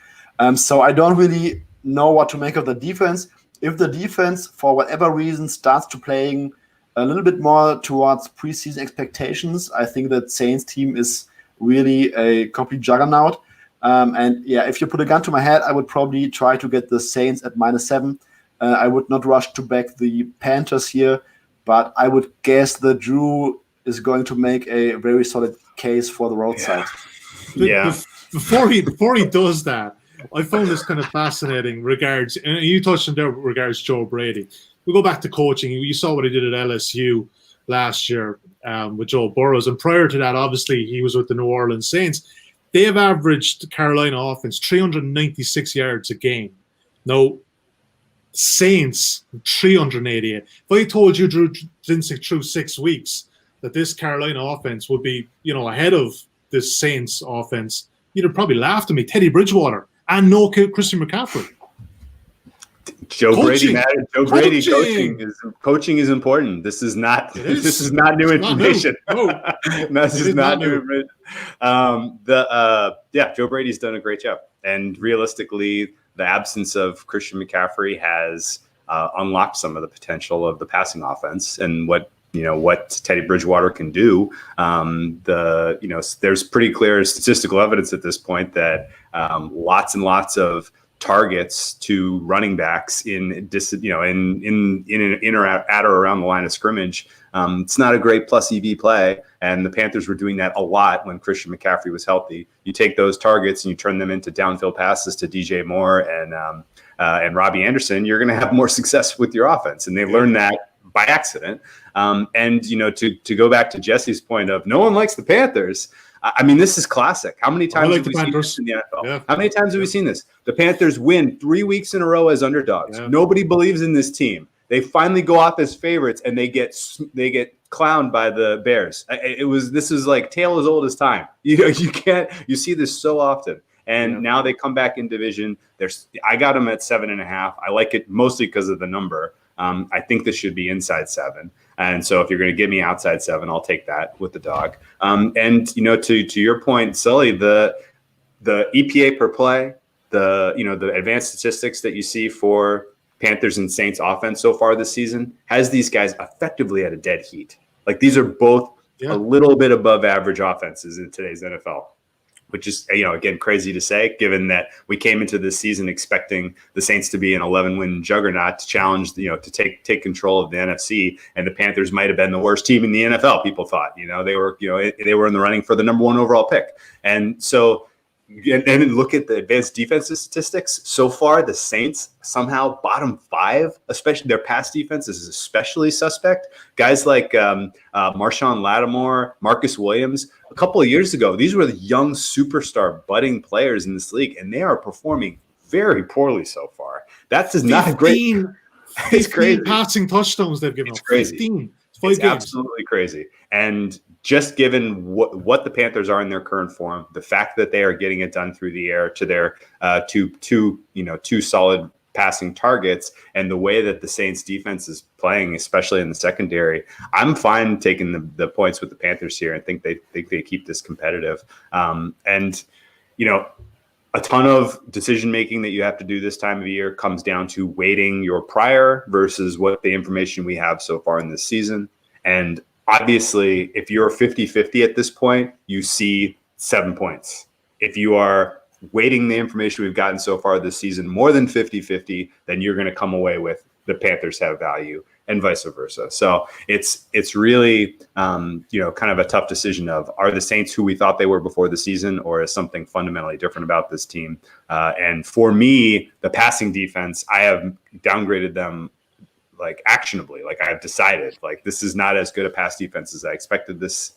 So I don't really know what to make of the defense. If the defense, for whatever reason, starts to playing a little bit more towards preseason expectations, I think that Saints team is really a complete juggernaut. And yeah, if you put a gun to my head, I would probably try to get the Saints at -7. I would not rush to back the Panthers here, but I would guess that Drew is going to make a very solid case for the roadside. Yeah. Before he does that, I found this kind of fascinating regards, and you touched on there regards Joe Brady. We go back to coaching. You saw what he did at LSU last year with Joe Burrows, and prior to that, obviously, he was with the New Orleans Saints. They have averaged Carolina offense 396 yards a game. Now, Saints 388. If I told you, Drew Dinsick, through 6 weeks that this Carolina offense would be, ahead of this Saints offense, you'd have probably laughed at me. Teddy Bridgewater and no Christian McCaffrey. Coaching is important. This is not new information. This is not new information. Joe Brady's done a great job, and realistically, the absence of Christian McCaffrey has unlocked some of the potential of the passing offense and what Teddy Bridgewater can do. There's pretty clear statistical evidence at this point that lots and lots of targets to running backs in or at or around the line of scrimmage. It's not a great plus EV play, and the Panthers were doing that a lot when Christian McCaffrey was healthy. You take those targets and you turn them into downfield passes to DJ Moore and Robbie Anderson. You're going to have more success with your offense, and they learned that by accident. To go back to Jesse's point of no one likes the Panthers. I mean, this is classic. How many times have we seen this in the NFL? Yeah. How many times have we seen this? The Panthers win 3 weeks in a row as underdogs. Yeah. Nobody believes in this team. They finally go off as favorites, and they get clowned by the Bears. This is like tale as old as time. You see this so often. And now they come back in division. I got them at 7.5. I like it mostly because of the number. I think this should be inside 7. And so if you're going to give me outside 7, I'll take that with the dog. To your point, Sully, the EPA per play, the advanced statistics that you see for Panthers and Saints offense so far this season has these guys effectively at a dead heat. Like these are both a little bit above average offenses in today's NFL, which is, again, crazy to say, given that we came into this season expecting the Saints to be an 11-win juggernaut to challenge, to take control of the NFC, and the Panthers might have been the worst team in the NFL. People thought, they were in the running for the number 1 overall pick, and so. And look at the advanced defensive statistics. So far, the Saints somehow bottom 5, especially their pass defense is especially suspect. Guys like Marshawn Lattimore, Marcus Williams, a couple of years ago, these were the young superstar budding players in this league, and they are performing very poorly so far. That is not great. It's crazy. Passing touchdowns they've given up. Crazy. 15. It's absolutely crazy. And just given what the Panthers are in their current form, the fact that they are getting it done through the air to their two solid passing targets, and the way that the Saints defense is playing, especially in the secondary, I'm fine taking the points with the Panthers here and think they keep this competitive. A ton of decision making that you have to do this time of year comes down to weighting your prior versus what the information we have so far in this season. And obviously, if you're 50-50 at this point, you see 7 points. If you are weighting the information we've gotten so far this season more than 50-50, then you're going to come away with the Panthers have value, and vice versa. So it's really kind of a tough decision of, are the Saints who we thought they were before the season, or is something fundamentally different about this team? And for me, the passing defense, I have downgraded them like actionably. Like I have decided, like this is not as good a pass defense as I expected this,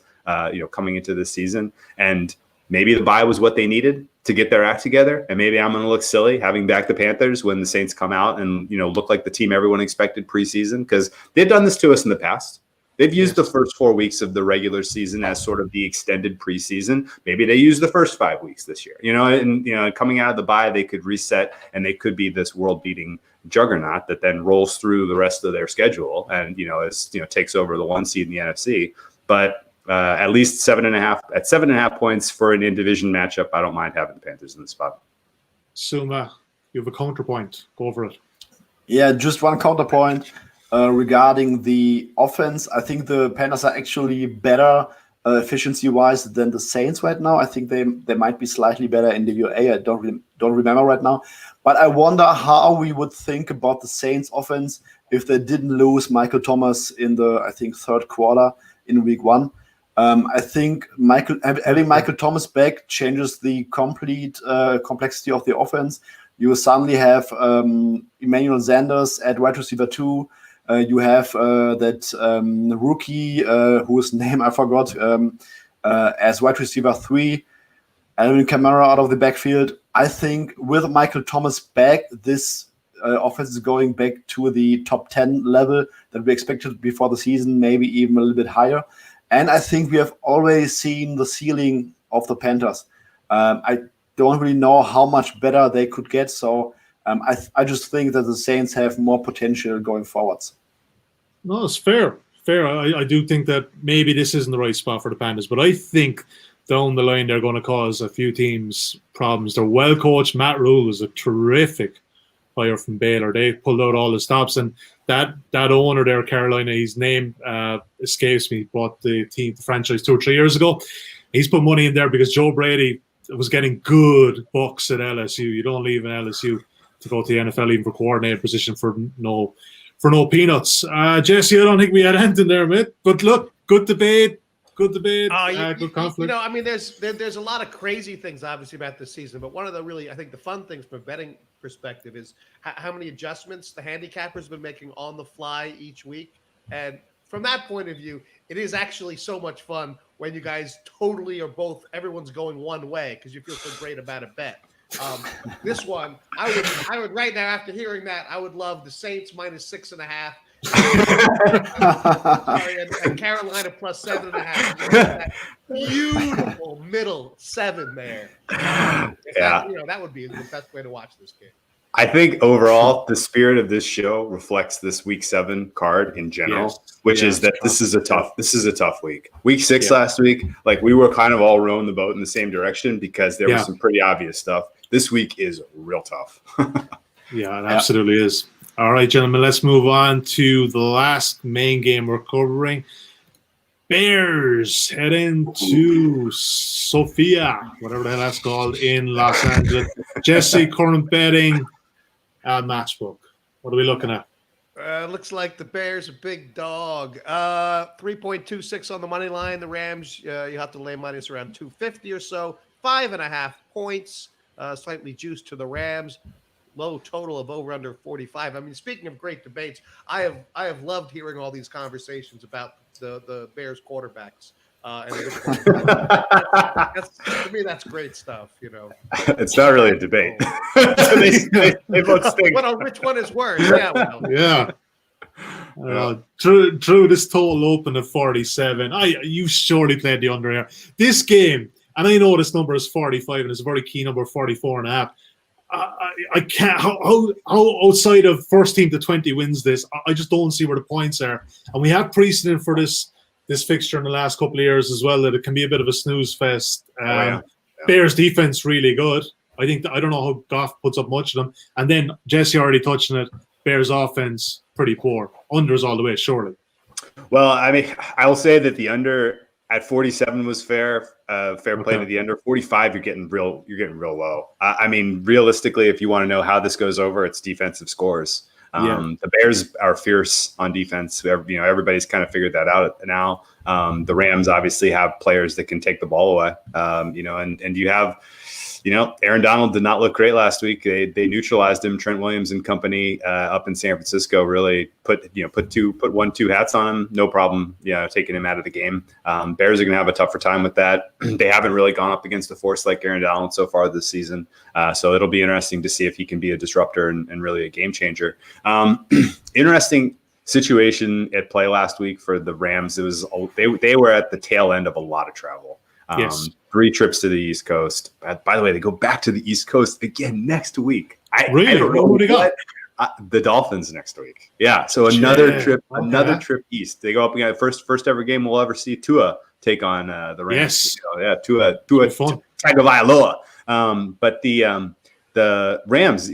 coming into this season. And maybe the bye was what they needed to get their act together. And maybe I'm going to look silly having back the Panthers when the Saints come out and, look like the team everyone expected preseason, because they've done this to us in the past. They've used the first 4 weeks of the regular season as sort of the extended preseason. Maybe they use the first 5 weeks this year, and coming out of the bye, they could reset and they could be this world beating juggernaut that then rolls through the rest of their schedule and, takes over the 1 seed in the NFC. But at least 7.5 points for an in-division matchup, I don't mind having the Panthers in the spot. Suma, you have a counterpoint. Go for it. Yeah, just one counterpoint regarding the offense. I think the Panthers are actually better efficiency-wise than the Saints right now. I think they might be slightly better in the UA. I don't remember right now. But I wonder how we would think about the Saints offense if they didn't lose Michael Thomas in the, I think, third quarter in week 1. I think having Michael Thomas back changes the complete complexity of the offense. You suddenly have Emmanuel Sanders at wide receiver 2. You have that rookie whose name I forgot as wide receiver 3. Alvin Kamara out of the backfield. I think with Michael Thomas back, this offense is going back to the top 10 level that we expected before the season, maybe even a little bit higher. And I think we have always seen the ceiling of the Panthers. I don't really know how much better they could get. So I just think that the Saints have more potential going forwards. No, it's fair. I do think that maybe this isn't the right spot for the Panthers, but I think down the line they're going to cause a few teams problems. They're well coached. Matt Rule is a terrific player from Baylor. They pulled out all the stops, and that owner there, Carolina, his name escapes me, bought the franchise 2 or 3 years ago. He's put money in there because Joe Brady was getting good bucks at LSU. You don't leave an LSU to go to the NFL even for coordinator position for no peanuts. Jesse, I don't think we had anything there, mate. But look, good debate. Good conflict. There's a lot of crazy things, obviously, about this season. But one of the really, I think, the fun things from a betting perspective is how many adjustments the handicappers have been making on the fly each week. And from that point of view, it is actually so much fun when you guys totally are both, everyone's going one way because you feel so great about a bet. This one, I would right now, after hearing that, I would love the Saints minus 6.5. and Carolina plus 7.5. Beautiful middle 7 there. That would be the best way to watch this game. I think overall, the spirit of this show reflects this week 7 card in general, which is that this is a tough week. Week 6 last week, like we were kind of all rowing the boat in the same direction because there was some pretty obvious stuff. this week is real tough. Yeah, it absolutely is. All right, gentlemen, let's move on to the last main game we're covering. Bears head into Sofia, whatever the hell that's called, in Los Angeles. Jesse, current betting at Matchbook. What are we looking at? Looks like the Bears a big dog. 3.26 on the money line. The Rams, you have to lay minus around 250 or so. 5.5 points, slightly juiced to the Rams. Low total of over under 45. I mean, speaking of great debates, I have loved hearing all these conversations about the Bears quarterbacks. And to me, that's great stuff. It's not really a debate. they both stink. Well, which one is worse? Yeah. Well. Yeah. Drew, this total open at 47. You surely played the under here. This game, and I know this number is 45, and it's a very key number, 44.5. I can't. How outside of first team to 20 wins this? I just don't see where the points are. And we have precedent for this fixture in the last couple of years as well, that it can be a bit of a snooze fest. Bears defense really good. I don't know how Goff puts up much of them. And then Jesse already touched on it. Bears offense pretty poor. Unders all the way, surely. Well, I mean, I will say that the under at 47 was fair. Fair play to the under. 45, you're getting real low. I mean, realistically, if you want to know how this goes over, it's defensive scores. The Bears are fierce on defense. Everybody's kind of figured that out now. The Rams obviously have players that can take the ball away. And you have, Aaron Donald did not look great last week. They neutralized him. Trent Williams and company up in San Francisco really put 1-2 hats on him. No problem, taking him out of the game. Bears are going to have a tougher time with that. They haven't really gone up against a force like Aaron Donald so far this season. So it'll be interesting to see if he can be a disruptor and really a game changer. Interesting situation at play last week for the Rams. It was they were at the tail end of a lot of travel. Yes. 3 trips to the East Coast. By the way, they go back to the East Coast again next week. I don't know what they got. The Dolphins next week. Yeah, so another trip east. They go up again. First ever game we'll ever see Tua take on the Rams. Yes. Tua Tagovailoa. But the Rams,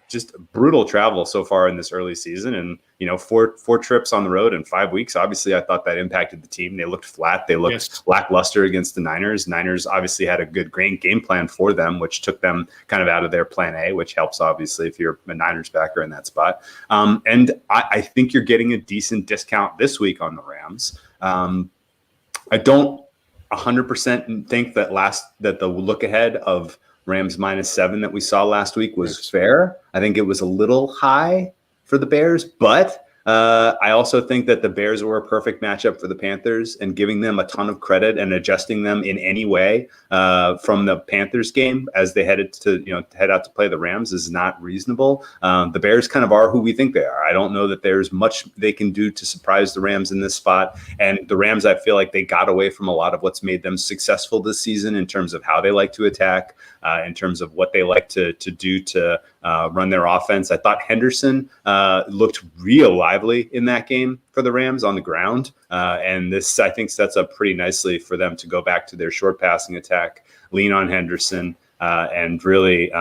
just brutal travel so far in this early season, and 4 trips on the road in 5 weeks. Obviously, I thought that impacted the team. They looked flat. They looked lackluster against the Niners. Niners obviously had a good game plan for them, which took them kind of out of their plan A, which helps obviously if you're a Niners backer in that spot. And I think you're getting a decent discount this week on the Rams. I don't 100% think that the look ahead of Rams -7 that we saw last week was fair. I think it was a little high for the Bears, but I also think that the Bears were a perfect matchup for the Panthers, and giving them a ton of credit and adjusting them in any way from the Panthers game as they head out to play the Rams is not reasonable. The Bears kind of are who we think they are. I don't know that there's much they can do to surprise the Rams in this spot. And the Rams, I feel like they got away from a lot of what's made them successful this season in terms of how they like to attack, in terms of what they like to do to run their offense. I thought Henderson looked real lively in that game for the Rams on the ground. And this, I think, sets up pretty nicely for them to go back to their short passing attack, lean on Henderson, and really,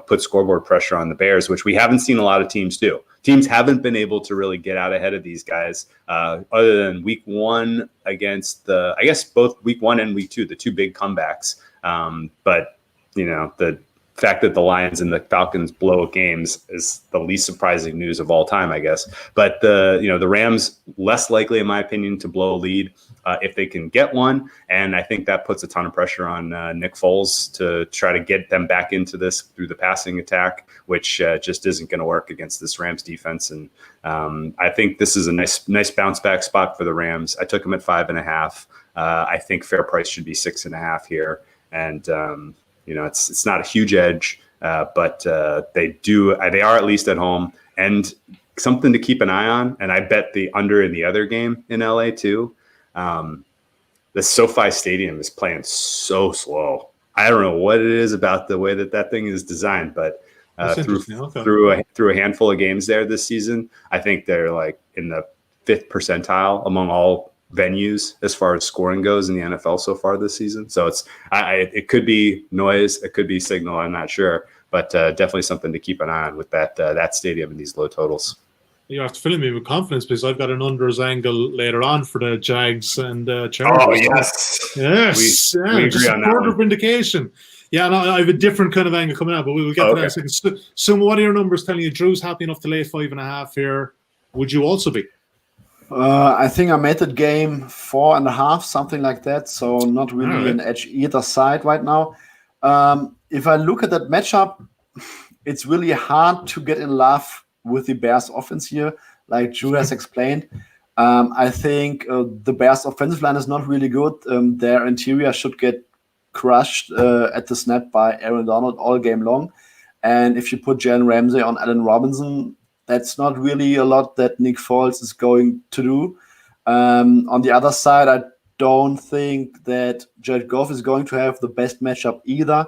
put scoreboard pressure on the Bears, which we haven't seen a lot of teams do. Teams haven't been able to really get out ahead of these guys other than week 1 against both week 1 and week 2, the 2 big comebacks. But the fact that the Lions and the Falcons blow games is the least surprising news of all time, I guess. But the Rams less likely, in my opinion, to blow a lead if they can get one. And I think that puts a ton of pressure on Nick Foles to try to get them back into this through the passing attack, which just isn't going to work against this Rams defense. And I think this is a nice bounce back spot for the Rams. I took them at 5.5. I think fair price should be 6.5 here. And it's not a huge edge, but they are at least at home, and something to keep an eye on. And I bet the under in the other game in LA too. The SoFi Stadium is playing so slow. I don't know what it is about the way that thing is designed, but through a handful of games there this season, I think they're like in the 5th percentile among all venues as far as scoring goes in the NFL so far this season. So it could be noise, it could be signal, I'm not sure, but definitely something to keep an eye on with that stadium and these low totals. You have to fill me with confidence because I've got an unders angle later on for the Jags and Chargers. Oh, yes. Yes. We agree on that further one. Vindication. Yeah, no, I have a different kind of angle coming out, but we'll get to that in a second. So what are your numbers telling you? Drew's happy enough to lay 5.5 here. Would you also be? I think I made that game 4.5, something like that. So not really an edge either side right now. If I look at that matchup, it's really hard to get in love with the Bears offense here, like Drew has explained. I think the Bears offensive line is not really good. Their interior should get crushed at the snap by Aaron Donald all game long. And if you put Jalen Ramsey on Allen Robinson, that's not really a lot that Nick Foles is going to do. On the other side, I don't think that Jared Goff is going to have the best matchup either.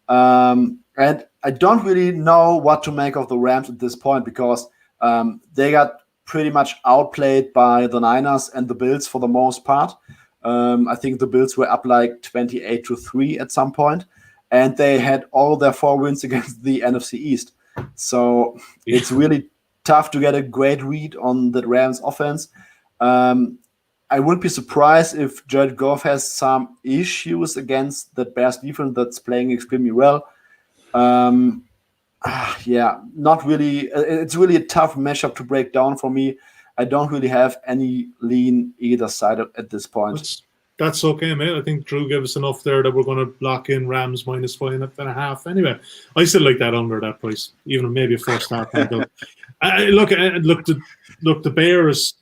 And I don't really know what to make of the Rams at this point because they got pretty much outplayed by the Niners and the Bills for the most part. I think the Bills were up like 28-3 at some point, and they had all their 4 wins against the NFC East. So it's really tough to get a great read on the Rams offense. I wouldn't be surprised if Jared Goff has some issues against that Bears defense that's playing extremely well. Not really. It's really a tough matchup to break down for me. I don't really have any lean either side at this point. That's okay, mate. I think Drew gave us enough there that we're going to lock in Rams minus 5.5. Anyway, I still like that under that price, even maybe a first half. Look, the Bears.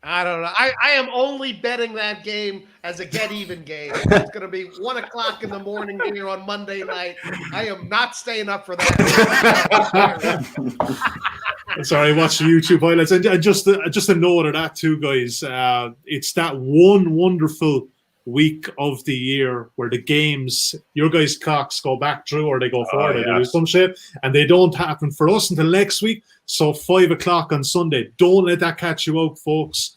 I don't know. I am only betting that game as a get-even game. It's going to be 1 o'clock in the morning here on Monday night. I am not staying up for that. Sorry, I watched the YouTube highlights. And just a note of that too, guys. It's that one wonderful week of the year where the games, your guys' clocks go back, Drew, or they go forward, they do some shit, and they don't happen for us until next week. So 5 o'clock on Sunday. Don't let that catch you out, folks.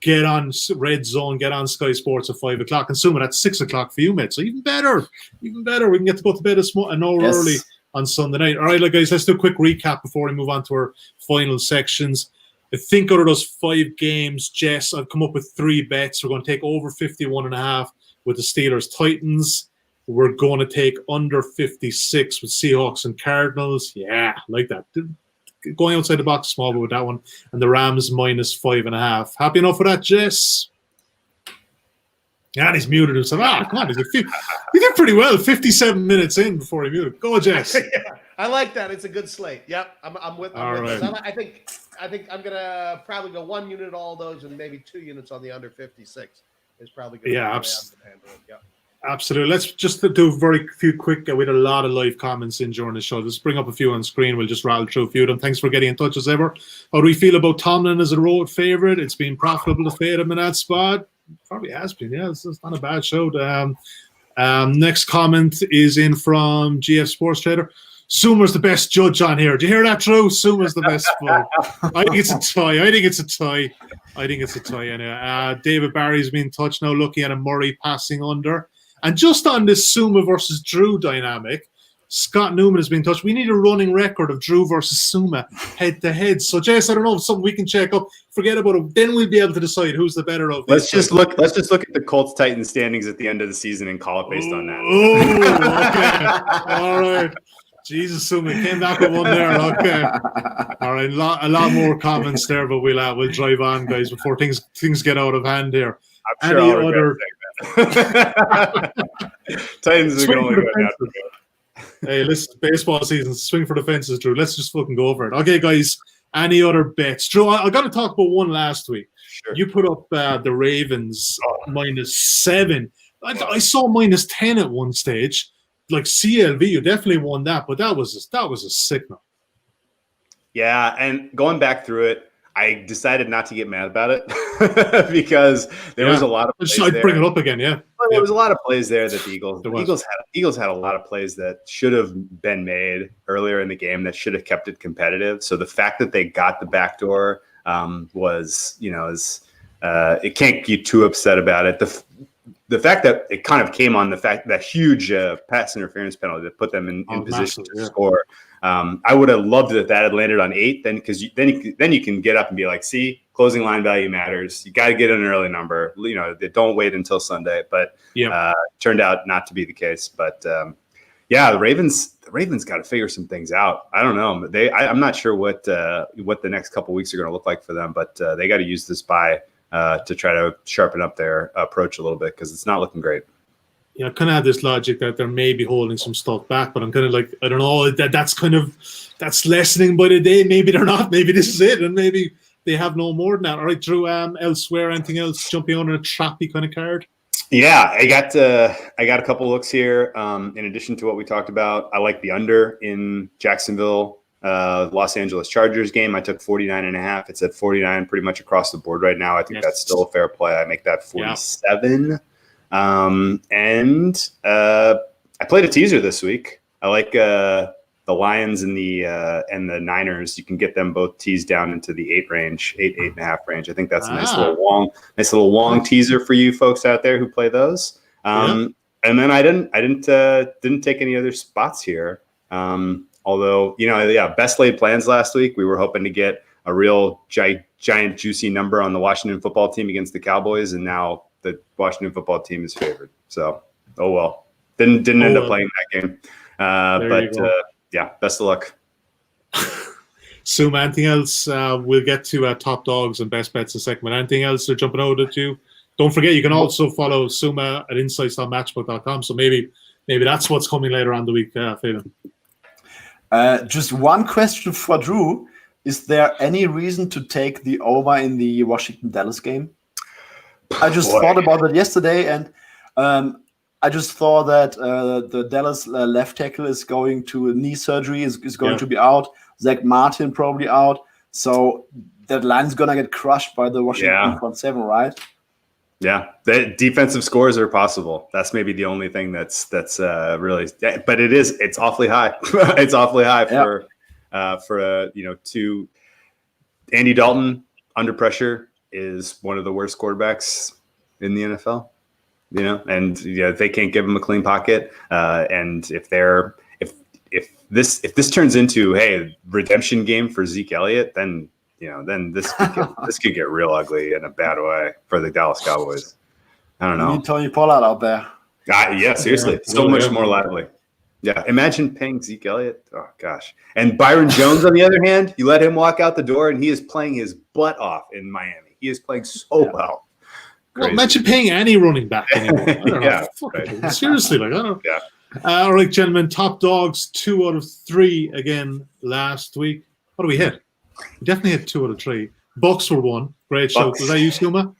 Get on Red Zone, get on Sky Sports at 5 o'clock. And soon that's 6 o'clock for you, mate. So even better. We can get to go to bed an hour early on Sunday night. All right, guys, let's do a quick recap before we move on to our final sections. I think out of those 5 games, Jess, I've come up with 3 bets. We're going to take over 51.5 with the Steelers Titans. We're going to take under 56 with Seahawks and Cardinals. Yeah, like that. Going outside the box small with that one. And the Rams minus 5.5. Happy enough with that, Jess? Yeah, he's muted himself. Come on. He did pretty well. 57 minutes in before he muted. Go, Jess. Yeah, I like that. It's a good slate. Yep, I'm with this. I think I'm gonna probably go 1 unit all those and maybe 2 units on the under 56 is probably good. Yeah, absolutely. Let's just do a very few quick. We had a lot of live comments in during the show. Just bring up a few on screen. We'll just rattle through a few of them. Thanks for getting in touch as ever. How do we feel about Tomlin as a road favorite? It's been profitable to fade him in that spot. Probably has been. Yeah, it's not a bad show. Next comment is in from GF Sports Trader. Suma's the best judge on here. Do you hear that, Drew? Suma's the best. I think it's a tie. Anyway. David Barry's been in touch now, looking at a Murray passing under. And just on this Suma versus Drew dynamic, Scott Newman has been in touch. We need a running record of Drew versus Suma head to head. So, Jess, I don't know if something we can check up. Forget about it. Then we'll be able to decide who's the better of. Let's just look at the Colts Titans standings at the end of the season and call it based on that. Oh, okay. All right. Jesus, Suma came back with one there. Okay. All right. A lot more comments there, but we'll drive on, guys, before things get out of hand here. I'm sure any other Titans are going to go down. Hey, listen, baseball season, swing for the fences, Drew. Let's just fucking go over it. Okay, guys, any other bets? Drew, I got to talk about one last week. Sure. You put up the Ravens -7. I saw -10 at one stage. Like CLV, you definitely won that, but that was a signal. Yeah, and going back through it, I decided not to get mad about it because there was a lot of plays I'd bring it up again, yeah. Well, there was a lot of plays there that the Eagles had a lot of plays that should have been made earlier in the game that should have kept it competitive. So the fact that they got the backdoor was, it can't get too upset about it. The fact that it kind of came on the fact that huge pass interference penalty that put them in position to score. I would have loved it if that had landed on 8, then because then you can get up and be like, see, closing line value matters. You got to get an early number. Don't wait until Sunday. But turned out not to be the case. But the Ravens got to figure some things out. I don't know. I'm not sure what the next couple weeks are going to look like for them. But they got to use this bye to try to sharpen up their approach a little bit because it's not looking great. Yeah, I kind of have this logic that they're maybe holding some stuff back, but I'm kind of like, I don't know, that's lessening by the day. Maybe they're not. Maybe this is it, and maybe they have no more than that. All right, Drew, elsewhere, anything else jumping on a trappy kind of card? Yeah, I got a couple looks here. In addition to what we talked about, I like the under in Jacksonville, Los Angeles Chargers game. I took 49.5. It's at 49 pretty much across the board right now. I think that's still a fair play. I make that 47. And I played a teaser this week. I like the Lions and the Niners. You can get them both teased down into the 8.5 range. I think that's a nice little long teaser for you folks out there who play those. And then I didn't take any other spots here. Although, best laid plans last week. We were hoping to get a real giant juicy number on the Washington football team against the Cowboys, and now the Washington football team is favored. So, oh well. Didn't end up playing that game. Best of luck. So, anything else? We'll get to top dogs and best bets in a second. But anything else they're jumping out at you? Don't forget, you can also follow Suma at insights.matchbook.com. So maybe that's what's coming later on the week, Fabian. Just one question for Drew. Is there any reason to take the over in the Washington-Dallas game? I just thought about it yesterday, and I just thought that the Dallas left tackle is going to knee surgery, is going to be out. Zach Martin probably out. So that line's going to get crushed by the Washington front seven, right? Yeah, the defensive scores are possible. That's maybe the only thing that's really, but it's awfully high. It's awfully high for two. Andy Dalton under pressure is one of the worst quarterbacks in the NFL. And they can't give him a clean pocket. And if this turns into redemption game for Zeke Elliott, then this could get real ugly in a bad way for the Dallas Cowboys. I don't know. You need Tony Pollard out there. Yeah, seriously, so much more lively. Yeah, imagine paying Zeke Elliott. Oh gosh, and Byron Jones on the other hand, you let him walk out the door, and he is playing his butt off in Miami. He is playing so well. Well, imagine paying any running back anymore. I don't know. Right. Seriously, I don't know. Yeah. All right, gentlemen, top dogs 2 out of 3 again last week. What do we hit? We definitely hit 2 out of 3. Bucs were 1. Great show. Was that you, Skuma?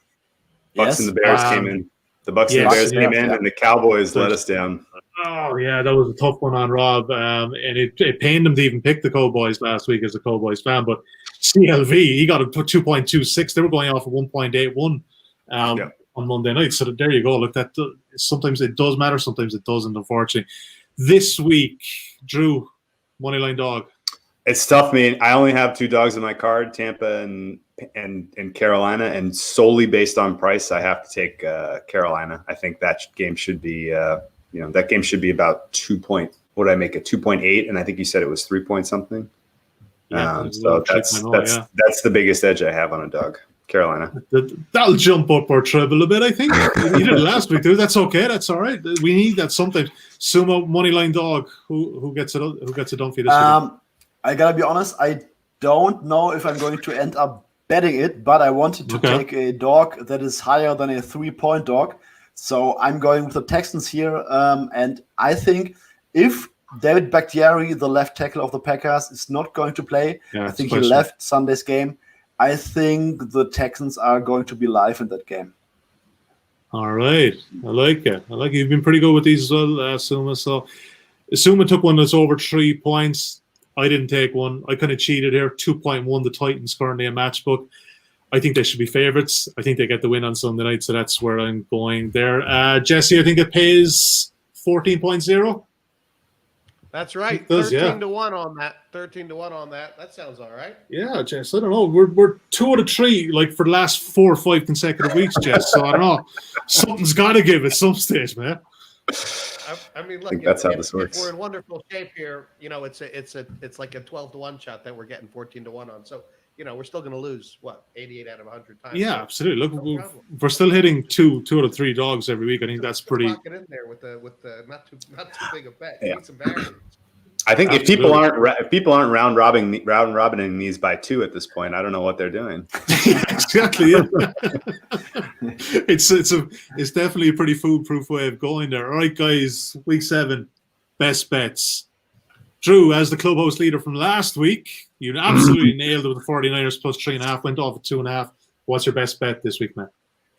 Bucs and the Bears came in. The Bucs and the Bears came in, and the Cowboys let us down. Oh, yeah, that was a tough one on Rob. And it pained him to even pick the Cowboys last week as a Cowboys fan. But CLV, he got a 2.26. They were going off at 1.81 on Monday night. So there you go. Look, that sometimes it does matter, sometimes it doesn't, unfortunately. This week, Drew, moneyline dog. It's tough, man. I only have 2 dogs in my card, Tampa and Carolina, and solely based on price, I have to take Carolina. I think that game should be, that game should be about 2 point. What did I make it? 2.8, and I think you said it was 3 point something. So that's the biggest edge I have on a dog. Carolina. That'll jump up our treble a bit, I think. You did it last week, dude. That's okay. That's all right. We need that sometimes. Sumo moneyline dog. Who gets it? Who gets it done for you this week? I gotta be honest. I don't know if I'm going to end up betting it, but I wanted to take a dog that is higher than a 3-point dog. So I'm going with the Texans here, and I think if David Bakhtiari, the left tackle of the Packers, is not going to play, I think he left Sunday's game. I think the Texans are going to be live in that game. All right. I like it. You've been pretty good with these as well, Suma. So Suma took one that's over 3 points. I didn't take one. I kind of cheated here. 2.1, the Titans currently a matchbook. I think they should be favorites. I think they get the win on Sunday night, so that's where I'm going there. Jesse, I think it pays 14.0. That's right. It does, 13 to 1 on that. 13 to 1 on that. That sounds all right. Yeah, Jess. I don't know. We're 2 out of 3 like for the last 4 or 5 consecutive weeks, Jess. So I don't know. Something's got to give at some stage, man. I mean, look, think that's how this works. If we're in wonderful shape here, it's like a 12 to 1 shot that we're getting 14 to 1 on. So, we're still going to lose 88 out of 100 times. Yeah, so absolutely. Look, we're still hitting two out of 3 dogs every week. I think that's pretty. Lock it in there with the not too big a bet. Yeah. Need some variance. I think Absolutely. if people aren't round robining these by 2 at this point, I don't know what they're doing. Exactly. Yeah. It's definitely a pretty foolproof way of going there. All right, guys. Week 7, best bets. Drew, as the clubhouse leader from last week, you absolutely nailed it with the 49ers plus 3.5. Went off at 2.5. What's your best bet this week, man?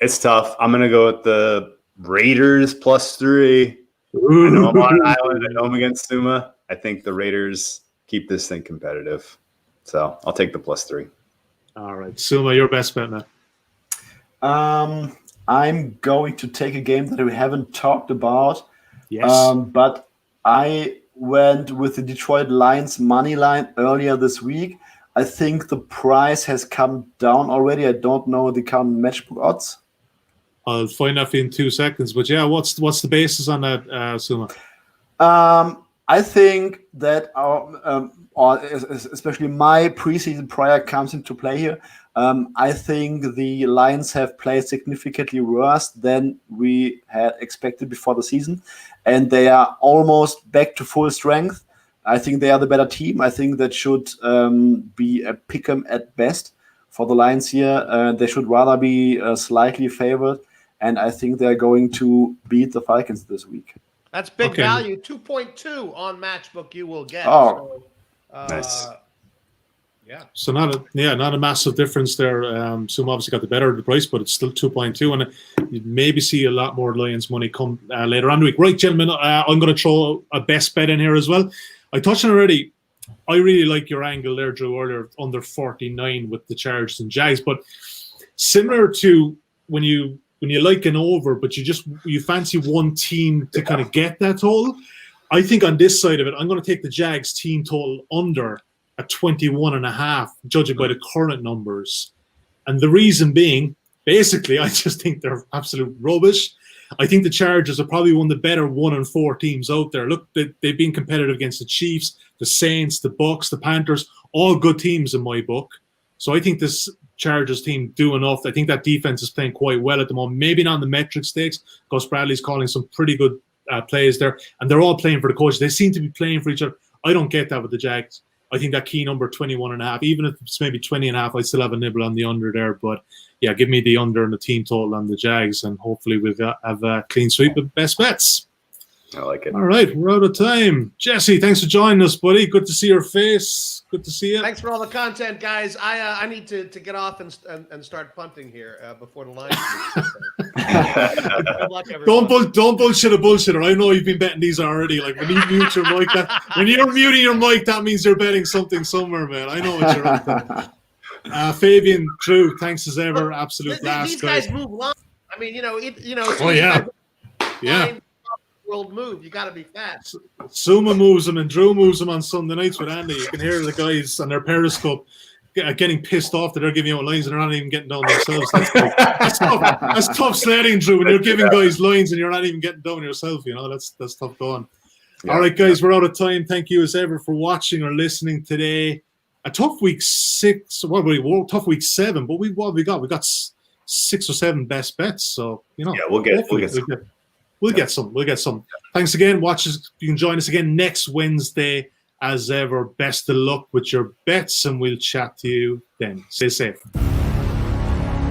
It's tough. I'm gonna go with the Raiders plus 3. I know I'm on an island at home against Suma. I think the Raiders keep this thing competitive. So I'll take the plus 3. All right. Suma, your best bet, man. I'm going to take a game that we haven't talked about. Yes. But I went with the Detroit Lions money line earlier this week. I think the price has come down already. I don't know the current matchbook odds. I'll find out for you in 2 seconds. But yeah, what's the basis on that, Suma? I think that especially my preseason prior comes into play here. I think the Lions have played significantly worse than we had expected before the season, and they are almost back to full strength. I think they are the better team. I think that should be a pick'em at best for the Lions here. They should rather be slightly favored, and I think they're going to beat the Falcons this week. That's big value. 2.2 on Matchbook you will get. Oh, so, nice. Yeah. So not a massive difference there. Suma obviously got the better of the price, but it's still 2.2, and you maybe see a lot more Lions money come later on the week. Right, gentlemen, I'm going to throw a best bet in here as well. I touched on it already. I really like your angle there, Drew, earlier, under 49 with the Chargers and Jags, but similar to when you like an over, but you fancy one team to kind of get that total. I think on this side of it, I'm going to take the Jags team total under at 21.5, judging by the current numbers. And the reason being, basically, I just think they're absolute rubbish. I think the Chargers are probably one of the better 1-4 teams out there. Look, they've been competitive against the Chiefs, the Saints, the Bucs, the Panthers, all good teams in my book. So I think this Chargers team do enough. I think that defense is playing quite well at the moment. Maybe not in the metric stakes. Gus Bradley's calling some pretty good plays there, and they're all playing for the coach. They seem to be playing for each other. I don't get that with the Jags. I think that key number 21.5, even if it's maybe 20.5, I still have a nibble on the under there. But yeah, give me the under and the team total on the Jags, and hopefully we'll have a clean sweep of best bets. I like it. All right, we're out of time. Jesse, thanks for joining us, buddy. Good to see your face. Good to see you. Thanks for all the content, guys. I need to get off and start punting here before the line. Good luck, everyone. Don't bullshit a bullshitter. I know you've been betting these already. Like when you mute your mic, when you're muting your mic, that means you're betting something somewhere, man. I know what you're up to. Fabian, Drew, thanks as ever. Absolute blast, these guys move long. I mean, Oh yeah, yeah. World move. You got to be fast. Suma moves them and Drew moves them on Sunday nights with Andy. You can hear the guys on their Periscope getting pissed off that they're giving out lines and they're not even getting down themselves. That's tough sledding, Drew, when you're giving guys lines and you're not even getting down yourself. That's tough going. Yeah, all right, guys, we're out of time. Thank you as ever for watching or listening today. A tough week 6. Tough week 7, but we got? We got 6 or 7 best bets. So yeah, we'll get some. We'll get some. Thanks again. You can join us again next Wednesday. As ever, best of luck with your bets, and we'll chat to you then. Stay safe.